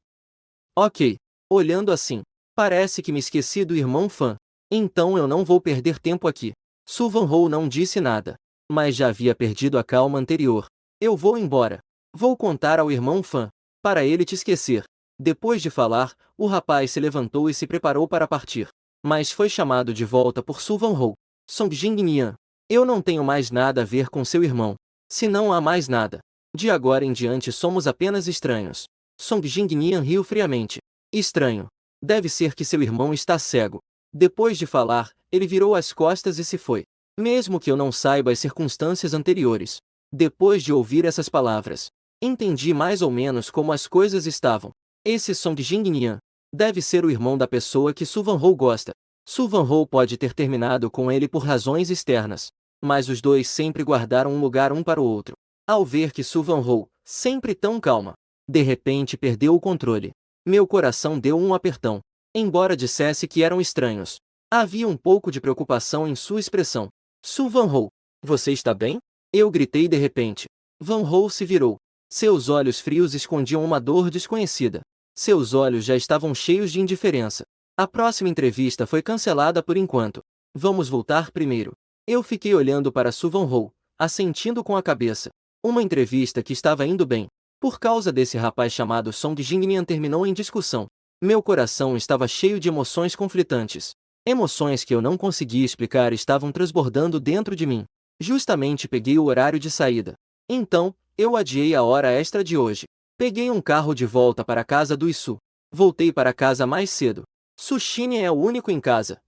Ok. Olhando assim, parece que me esqueci do irmão Fan. Então eu não vou perder tempo aqui. Su Van-ho não disse nada, mas já havia perdido a calma anterior. Eu vou embora. Vou contar ao irmão Fan, para ele te esquecer. Depois de falar, o rapaz se levantou e se preparou para partir. Mas foi chamado de volta por Su Van-ho. Song Jingnian, eu não tenho mais nada a ver com seu irmão. Se não há mais nada, de agora em diante somos apenas estranhos. Song Jingnian riu friamente. Estranho. Deve ser que seu irmão está cego. Depois de falar, ele virou as costas e se foi. Mesmo que eu não saiba as circunstâncias anteriores. Depois de ouvir essas palavras, entendi mais ou menos como as coisas estavam. Esse Song Jingnian deve ser o irmão da pessoa que Su Van-ho gosta. Su Van-ho pode ter terminado com ele por razões externas, mas os dois sempre guardaram um lugar um para o outro. Ao ver que Su Van-ho, sempre tão calma, de repente perdeu o controle, meu coração deu um apertão. Embora dissesse que eram estranhos, havia um pouco de preocupação em sua expressão. Su Van-ho, você está bem? Eu gritei de repente. Van-ho se virou. Seus olhos frios escondiam uma dor desconhecida. Seus olhos já estavam cheios de indiferença. A próxima entrevista foi cancelada por enquanto. Vamos voltar primeiro. Eu fiquei olhando para Su Van-ho, assentindo com a cabeça. Uma entrevista que estava indo bem. Por causa desse rapaz chamado Song Jingnian terminou em discussão. Meu coração estava cheio de emoções conflitantes. Emoções que eu não conseguia explicar estavam transbordando dentro de mim. Justamente peguei o horário de saída. Então, eu adiei a hora extra de hoje. Peguei um carro de volta para a casa do Isu. Voltei para casa mais cedo. Sushine é o único em casa.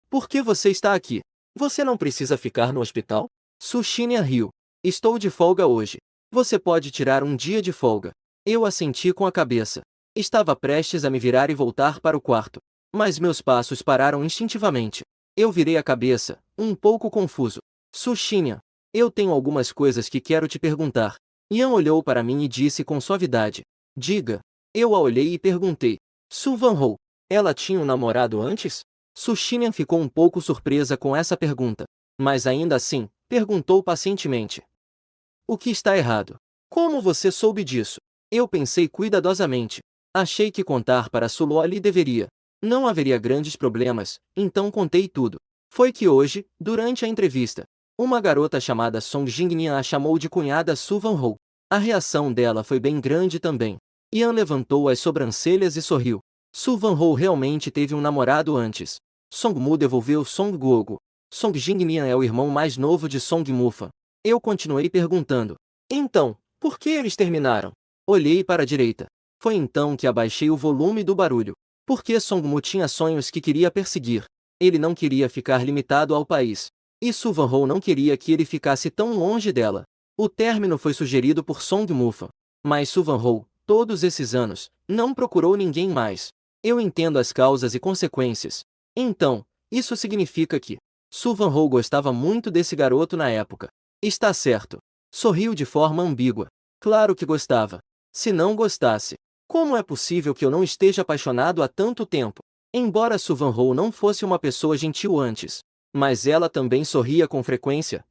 Por que você está aqui? Você não precisa ficar no hospital? Sushine riu. Estou de folga hoje. Você pode tirar um dia de folga. Eu assenti com a cabeça. Estava prestes a me virar e voltar para o quarto. Mas meus passos pararam instintivamente. Eu virei a cabeça, um pouco confuso. Sushine, eu tenho algumas coisas que quero te perguntar. Ian olhou para mim e disse com suavidade. Diga. Eu a olhei e perguntei. Su Van-ho, ela tinha um namorado antes? Sushine ficou um pouco surpresa com essa pergunta. Mas ainda assim, perguntou pacientemente. O que está errado? Como você soube disso? Eu pensei cuidadosamente. Achei que contar para Suloli deveria. Não haveria grandes problemas, então contei tudo. Foi que hoje, durante a entrevista, uma garota chamada Song Jingnian a chamou de cunhada Su Van-ho. A reação dela foi bem grande também. Ian levantou as sobrancelhas e sorriu. Su Van-ho realmente teve um namorado antes. Song-mu devolveu Song Guogo. Song Jingnian é o irmão mais novo de Song Mufa. Eu continuei perguntando. Então, por que eles terminaram? Olhei para a direita. Foi então que abaixei o volume do barulho. Porque Song-mu tinha sonhos que queria perseguir. Ele não queria ficar limitado ao país. E Su Van-ho não queria que ele ficasse tão longe dela. O término foi sugerido por Song Mufa. Mas Su Van-ho, todos esses anos, não procurou ninguém mais. Eu entendo as causas e consequências. Então, isso significa que Su Van-ho gostava muito desse garoto na época. Está certo. Sorriu de forma ambígua. Claro que gostava. Se não gostasse, como é possível que eu não esteja apaixonado há tanto tempo? Embora Su Van-ho não fosse uma pessoa gentil antes, mas ela também sorria com frequência.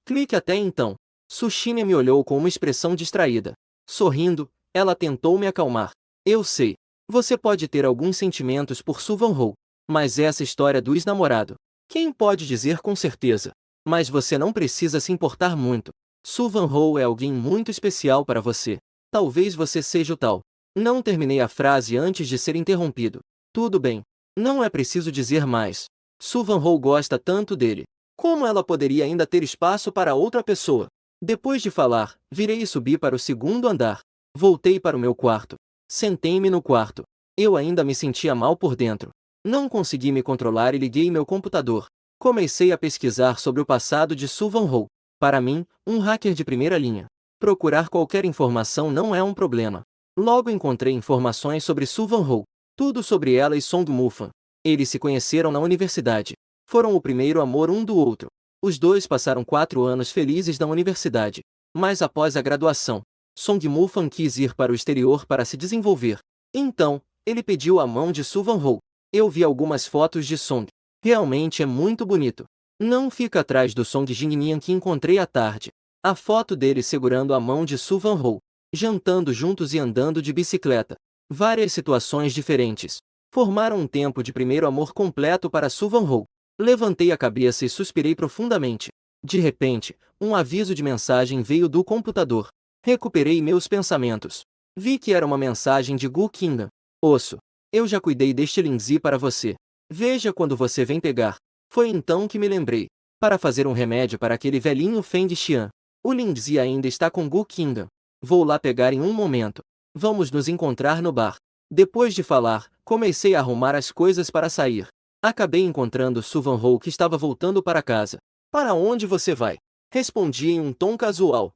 Clique até então. Sushine me olhou com uma expressão distraída. Sorrindo, ela tentou me acalmar. Eu sei. Você pode ter alguns sentimentos por Su Van-ho, mas essa história do ex-namorado, quem pode dizer com certeza? Mas você não precisa se importar muito. Su Van-ho é alguém muito especial para você. Talvez você seja o tal. Não terminei a frase antes de ser interrompido. Tudo bem. Não é preciso dizer mais. Su Van-ho gosta tanto dele. Como ela poderia ainda ter espaço para outra pessoa? Depois de falar, virei e subi para o segundo andar. Voltei para o meu quarto. Sentei-me no quarto. Eu ainda me sentia mal por dentro. Não consegui me controlar e liguei meu computador. Comecei a pesquisar sobre o passado de Su Van-ho. Para mim, um hacker de primeira linha. Procurar qualquer informação não é um problema. Logo encontrei informações sobre Su Van-ho. Tudo sobre ela e Song Mufan. Eles se conheceram na universidade. Foram o primeiro amor um do outro. Os dois passaram 4 anos felizes na universidade. Mas após a graduação, Song Mufan quis ir para o exterior para se desenvolver. Então, ele pediu a mão de Su Van-ho. Eu vi algumas fotos de Song. Realmente é muito bonito. Não fica atrás do Song Jingnian que encontrei à tarde. A foto dele segurando a mão de Su Van-ho, jantando juntos e andando de bicicleta. Várias situações diferentes. Formaram um tempo de primeiro amor completo para Su Van-ho. Levantei a cabeça e suspirei profundamente. De repente, um aviso de mensagem veio do computador. Recuperei meus pensamentos. Vi que era uma mensagem de Gu Qingdan. Osso. Eu já cuidei deste Linzi para você. Veja quando você vem pegar. Foi então que me lembrei. Para fazer um remédio para aquele velhinho Feng Xian. O Linzi ainda está com Gu Qingdan. Vou lá pegar em um momento. Vamos nos encontrar no bar. Depois de falar, comecei a arrumar as coisas para sair. Acabei encontrando Su Van-ho que estava voltando para casa. Para onde você vai? Respondi em um tom casual.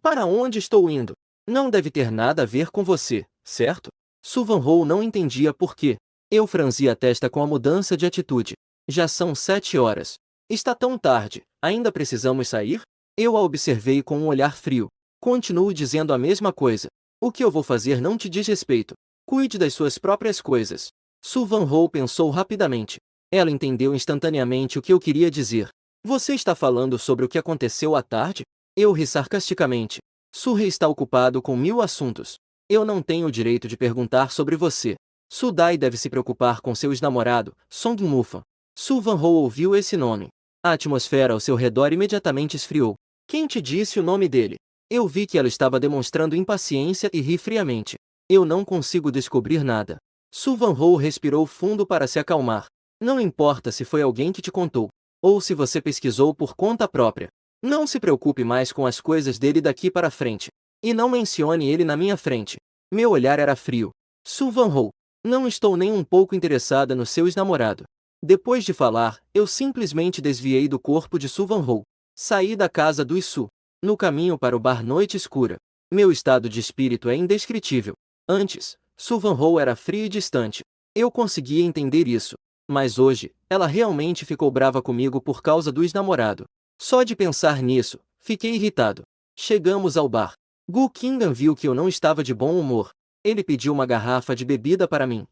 Para onde estou indo? Não deve ter nada a ver com você, certo? Su Van-ho não entendia por quê. Eu franzi a testa com a mudança de atitude. Já são 7 horas. Está tão tarde, ainda precisamos sair? Eu a observei com um olhar frio. Continuo dizendo a mesma coisa. O que eu vou fazer não te diz respeito. Cuide das suas próprias coisas. Su Van-ho pensou rapidamente. Ela entendeu instantaneamente o que eu queria dizer. Você está falando sobre o que aconteceu à tarde? Eu ri sarcasticamente. Su-hee está ocupado com 1000 assuntos. Eu não tenho o direito de perguntar sobre você. Su-dai deve se preocupar com seu ex-namorado, Song Mufan. Su Van-ho ouviu esse nome. A atmosfera ao seu redor imediatamente esfriou. Quem te disse o nome dele? Eu vi que ela estava demonstrando impaciência e ri friamente. Eu não consigo descobrir nada. Su Van-ho respirou fundo para se acalmar. Não importa se foi alguém que te contou. ou se você pesquisou por conta própria. Não se preocupe mais com as coisas dele daqui para frente. E não mencione ele na minha frente. Meu olhar era frio. Su Van-ho, não estou nem um pouco interessada no seu ex-namorado. Depois de falar, eu simplesmente desviei do corpo de Su Van-ho. Saí da casa do Isu. No caminho para o bar Noite Escura. Meu estado de espírito é indescritível. Antes, Su Van-ho era fria e distante. Eu conseguia entender isso. Mas hoje, ela realmente ficou brava comigo por causa do ex-namorado. Só de pensar nisso, fiquei irritado. Chegamos ao bar. Gu Qingdan viu que eu não estava de bom humor. Ele pediu uma garrafa de bebida para mim.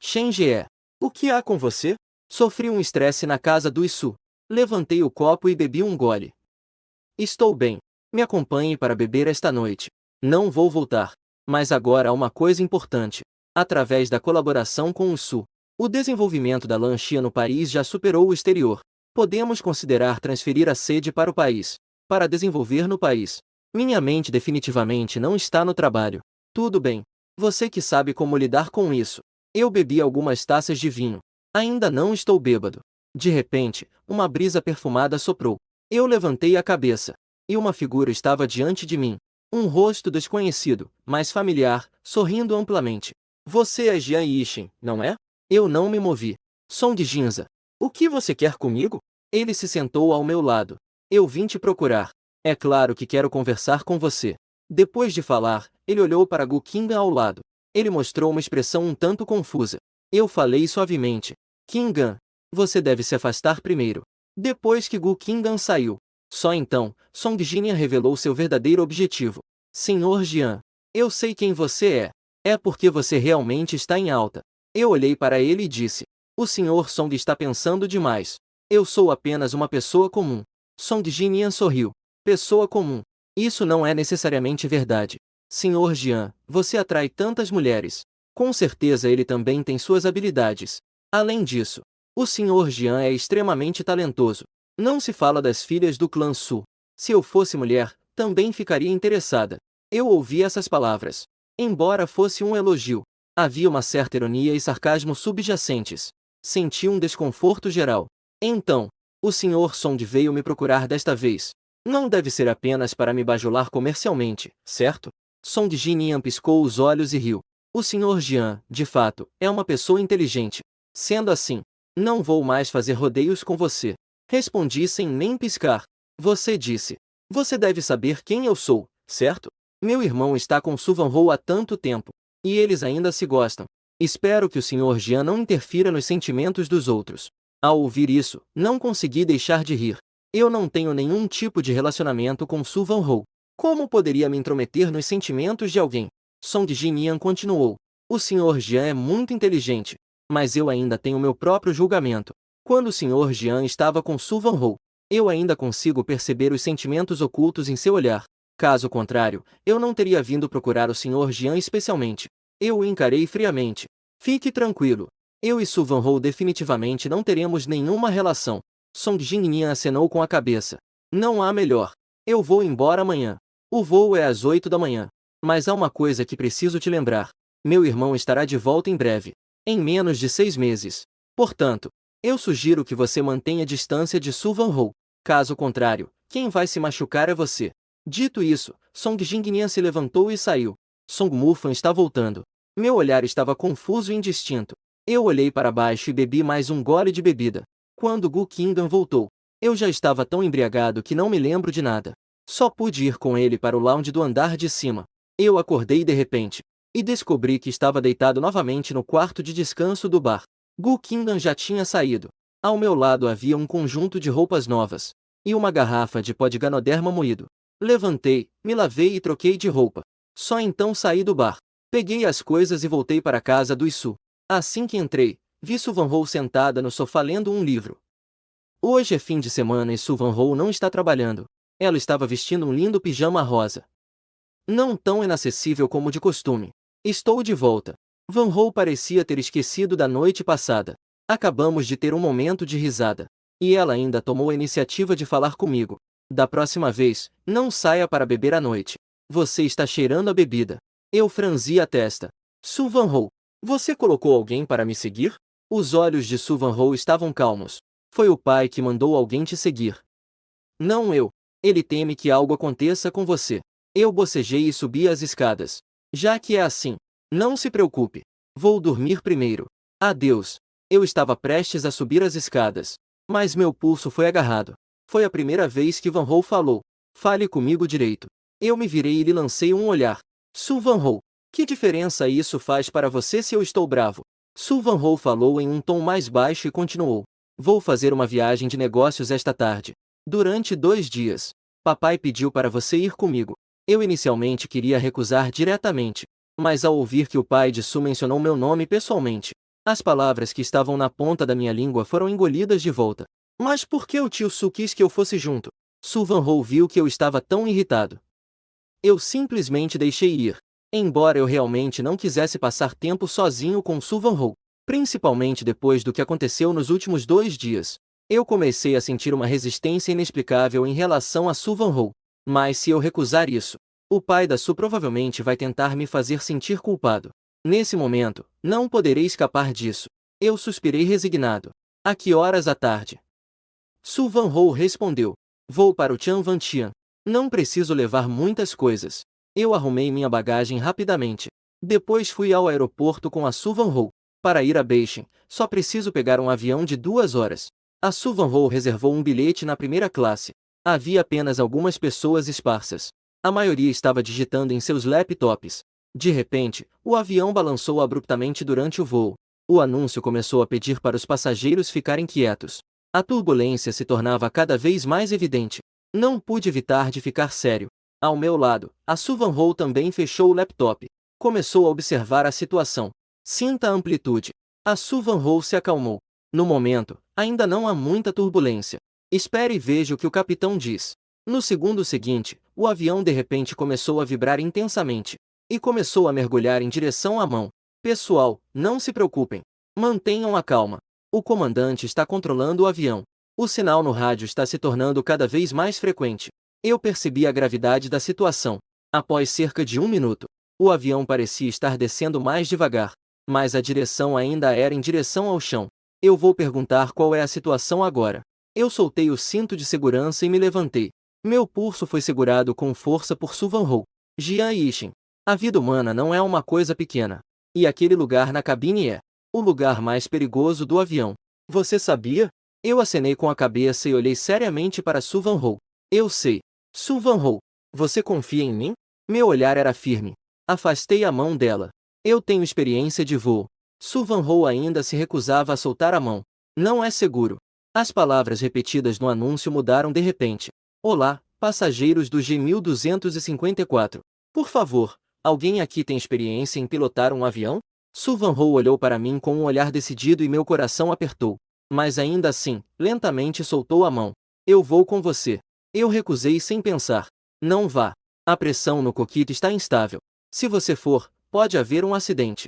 Shen Jie, o que há com você? Sofri um estresse na casa do Isu. Levantei o copo e bebi um gole. Estou bem. Me acompanhe para beber esta noite. Não vou voltar. Mas agora há uma coisa importante. Através da colaboração com o Isu, o desenvolvimento da lanchia no país já superou o exterior. Podemos considerar transferir a sede para o país. Para desenvolver no país. Minha mente definitivamente não está no trabalho. Tudo bem. Você que sabe como lidar com isso. Eu bebi algumas taças de vinho. Ainda não estou bêbado. De repente, uma brisa perfumada soprou. Eu levantei a cabeça. E uma figura estava diante de mim. Um rosto desconhecido, mas familiar, sorrindo amplamente. Você é Jian Yixin, não é? Eu não me movi. Song Jinza. O que você quer comigo? Ele se sentou ao meu lado. Eu vim te procurar. É claro que quero conversar com você. Depois de falar, ele olhou para Gu Qingdan ao lado. Ele mostrou uma expressão um tanto confusa. Eu falei suavemente. Qingdan, você deve se afastar primeiro. Depois que Gu Qingdan saiu. Só então, Song Jinyan revelou seu verdadeiro objetivo. Senhor Jian, eu sei quem você é. É porque você realmente está em alta. Eu olhei para ele e disse. O Sr. Song está pensando demais. Eu sou apenas uma pessoa comum. Song Jinyan sorriu. Pessoa comum. Isso não é necessariamente verdade. Sr. Jian, você atrai tantas mulheres. Com certeza ele também tem suas habilidades. Além disso, o Sr. Jian é extremamente talentoso. Não se fala das filhas do clã Su. Se eu fosse mulher, também ficaria interessada. Eu ouvi essas palavras. Embora fosse um elogio, havia uma certa ironia e sarcasmo subjacentes. Senti um desconforto geral. Então, o Sr. Song veio me procurar desta vez. Não deve ser apenas para me bajular comercialmente, certo? Song Jinyan piscou os olhos e riu. O Sr. Jian, de fato, é uma pessoa inteligente. Sendo assim, não vou mais fazer rodeios com você. Respondi sem nem piscar. Você disse. Você deve saber quem eu sou, certo? Meu irmão está com Su Van-ho há tanto tempo. E eles ainda se gostam. Espero que o Sr. Jian não interfira nos sentimentos dos outros. Ao ouvir isso, não consegui deixar de rir. Eu não tenho nenhum tipo de relacionamento com Su Van-ho. Como poderia me intrometer nos sentimentos de alguém? Song Jinyan continuou. O Sr. Jian é muito inteligente. Mas eu ainda tenho meu próprio julgamento. Quando o Sr. Jian estava com Su Van-ho, eu ainda consigo perceber os sentimentos ocultos em seu olhar. Caso contrário, eu não teria vindo procurar o Sr. Jian especialmente. Eu o encarei friamente. Fique tranquilo. Eu e Su Van-ho definitivamente não teremos nenhuma relação. Song Jinyan acenou com a cabeça. Não há melhor. Eu vou embora amanhã. O voo é às 8 da manhã. Mas há uma coisa que preciso te lembrar. Meu irmão estará de volta em breve. Em menos de 6 meses. Portanto, eu sugiro que você mantenha distância de Su Van-ho. Caso contrário, quem vai se machucar é você. Dito isso, Song Jinyan se levantou e saiu. Song Mufan está voltando. Meu olhar estava confuso e indistinto. Eu olhei para baixo e bebi mais um gole de bebida. Quando Gu Qingdan voltou, eu já estava tão embriagado que não me lembro de nada. Só pude ir com ele para o lounge do andar de cima. Eu acordei de repente. E descobri que estava deitado novamente no quarto de descanso do bar. Gu Qingdan já tinha saído. Ao meu lado havia um conjunto de roupas novas. E uma garrafa de pó de Ganoderma moído. Levantei, me lavei e troquei de roupa. Só então saí do bar. Peguei as coisas e voltei para a casa do Isu. Assim que entrei, vi Su Van-ho sentada no sofá lendo um livro. Hoje é fim de semana e Su Van-ho não está trabalhando. Ela estava vestindo um lindo pijama rosa. Não tão inacessível como de costume. Estou de volta. Van-ho parecia ter esquecido da noite passada. Acabamos de ter um momento de risada. E ela ainda tomou a iniciativa de falar comigo. Da próxima vez, não saia para beber à noite. Você está cheirando a bebida. Eu franzi a testa. Su Van-ho, você colocou alguém para me seguir? Os olhos de Su Van-ho estavam calmos. Foi o pai que mandou alguém te seguir. Não eu. Ele teme que algo aconteça com você. Eu bocejei e subi as escadas. Já que é assim, não se preocupe. Vou dormir primeiro. Adeus. Eu estava prestes a subir as escadas. Mas meu pulso foi agarrado. Foi a primeira vez que Van Ho falou. Fale comigo direito. Eu me virei e lhe lancei um olhar. Su Van Ho. Que diferença isso faz para você se eu estou bravo? Su Van Ho falou em um tom mais baixo e continuou. Vou fazer uma viagem de negócios esta tarde. Durante 2 dias. Papai pediu para você ir comigo. Eu inicialmente queria recusar diretamente. Mas ao ouvir que o pai de Su mencionou meu nome pessoalmente, as palavras que estavam na ponta da minha língua foram engolidas de volta. Mas por que o tio Su quis que eu fosse junto? Su Van Ho viu que eu estava tão irritado. Eu simplesmente deixei ir. Embora eu realmente não quisesse passar tempo sozinho com Su Van Ho, principalmente depois do que aconteceu nos últimos 2 dias, eu comecei a sentir uma resistência inexplicável em relação a Su Van Ho. Mas se eu recusar isso, o pai da Su provavelmente vai tentar me fazer sentir culpado. Nesse momento, não poderei escapar disso. Eu suspirei resignado. A que horas à tarde? Su Van Ho respondeu. Vou para o Tian Van Tian. Não preciso levar muitas coisas. Eu arrumei minha bagagem rapidamente. Depois fui ao aeroporto com a Su Van Ho. Para ir a Beijing, só preciso pegar um avião de 2 horas. A Su Van Ho reservou um bilhete na primeira classe. Havia apenas algumas pessoas esparsas. A maioria estava digitando em seus laptops. De repente, o avião balançou abruptamente durante o voo. O anúncio começou a pedir para os passageiros ficarem quietos. A turbulência se tornava cada vez mais evidente. Não pude evitar de ficar sério. Ao meu lado, a Su Van Ho também fechou o laptop. Começou a observar a situação. Sinta a amplitude. A Su Van Ho se acalmou. No momento, ainda não há muita turbulência. Espere e veja o que o capitão diz. No segundo seguinte, o avião de repente começou a vibrar intensamente. E começou a mergulhar em direção à mão. Pessoal, não se preocupem. Mantenham a calma. O comandante está controlando o avião. O sinal no rádio está se tornando cada vez mais frequente. Eu percebi a gravidade da situação. Após cerca de 1 minuto, o avião parecia estar descendo mais devagar, mas a direção ainda era em direção ao chão. Eu vou perguntar qual é a situação agora. Eu soltei o cinto de segurança e me levantei. Meu pulso foi segurado com força por Su Van Ho. Jian Yixin. A vida humana não é uma coisa pequena. E aquele lugar na cabine é o lugar mais perigoso do avião. Você sabia? Eu acenei com a cabeça e olhei seriamente para Su Van Ho. Eu sei. Su Van Ho. Você confia em mim? Meu olhar era firme. Afastei a mão dela. Eu tenho experiência de voo. Su Van Ho ainda se recusava a soltar a mão. Não é seguro. As palavras repetidas no anúncio mudaram de repente. Olá, passageiros do G1254. Por favor, alguém aqui tem experiência em pilotar um avião? Su Van Ho olhou para mim com um olhar decidido e meu coração apertou. Mas ainda assim, lentamente soltou a mão. Eu vou com você. Eu recusei sem pensar. Não vá. A pressão no cockpit está instável. Se você for, pode haver um acidente.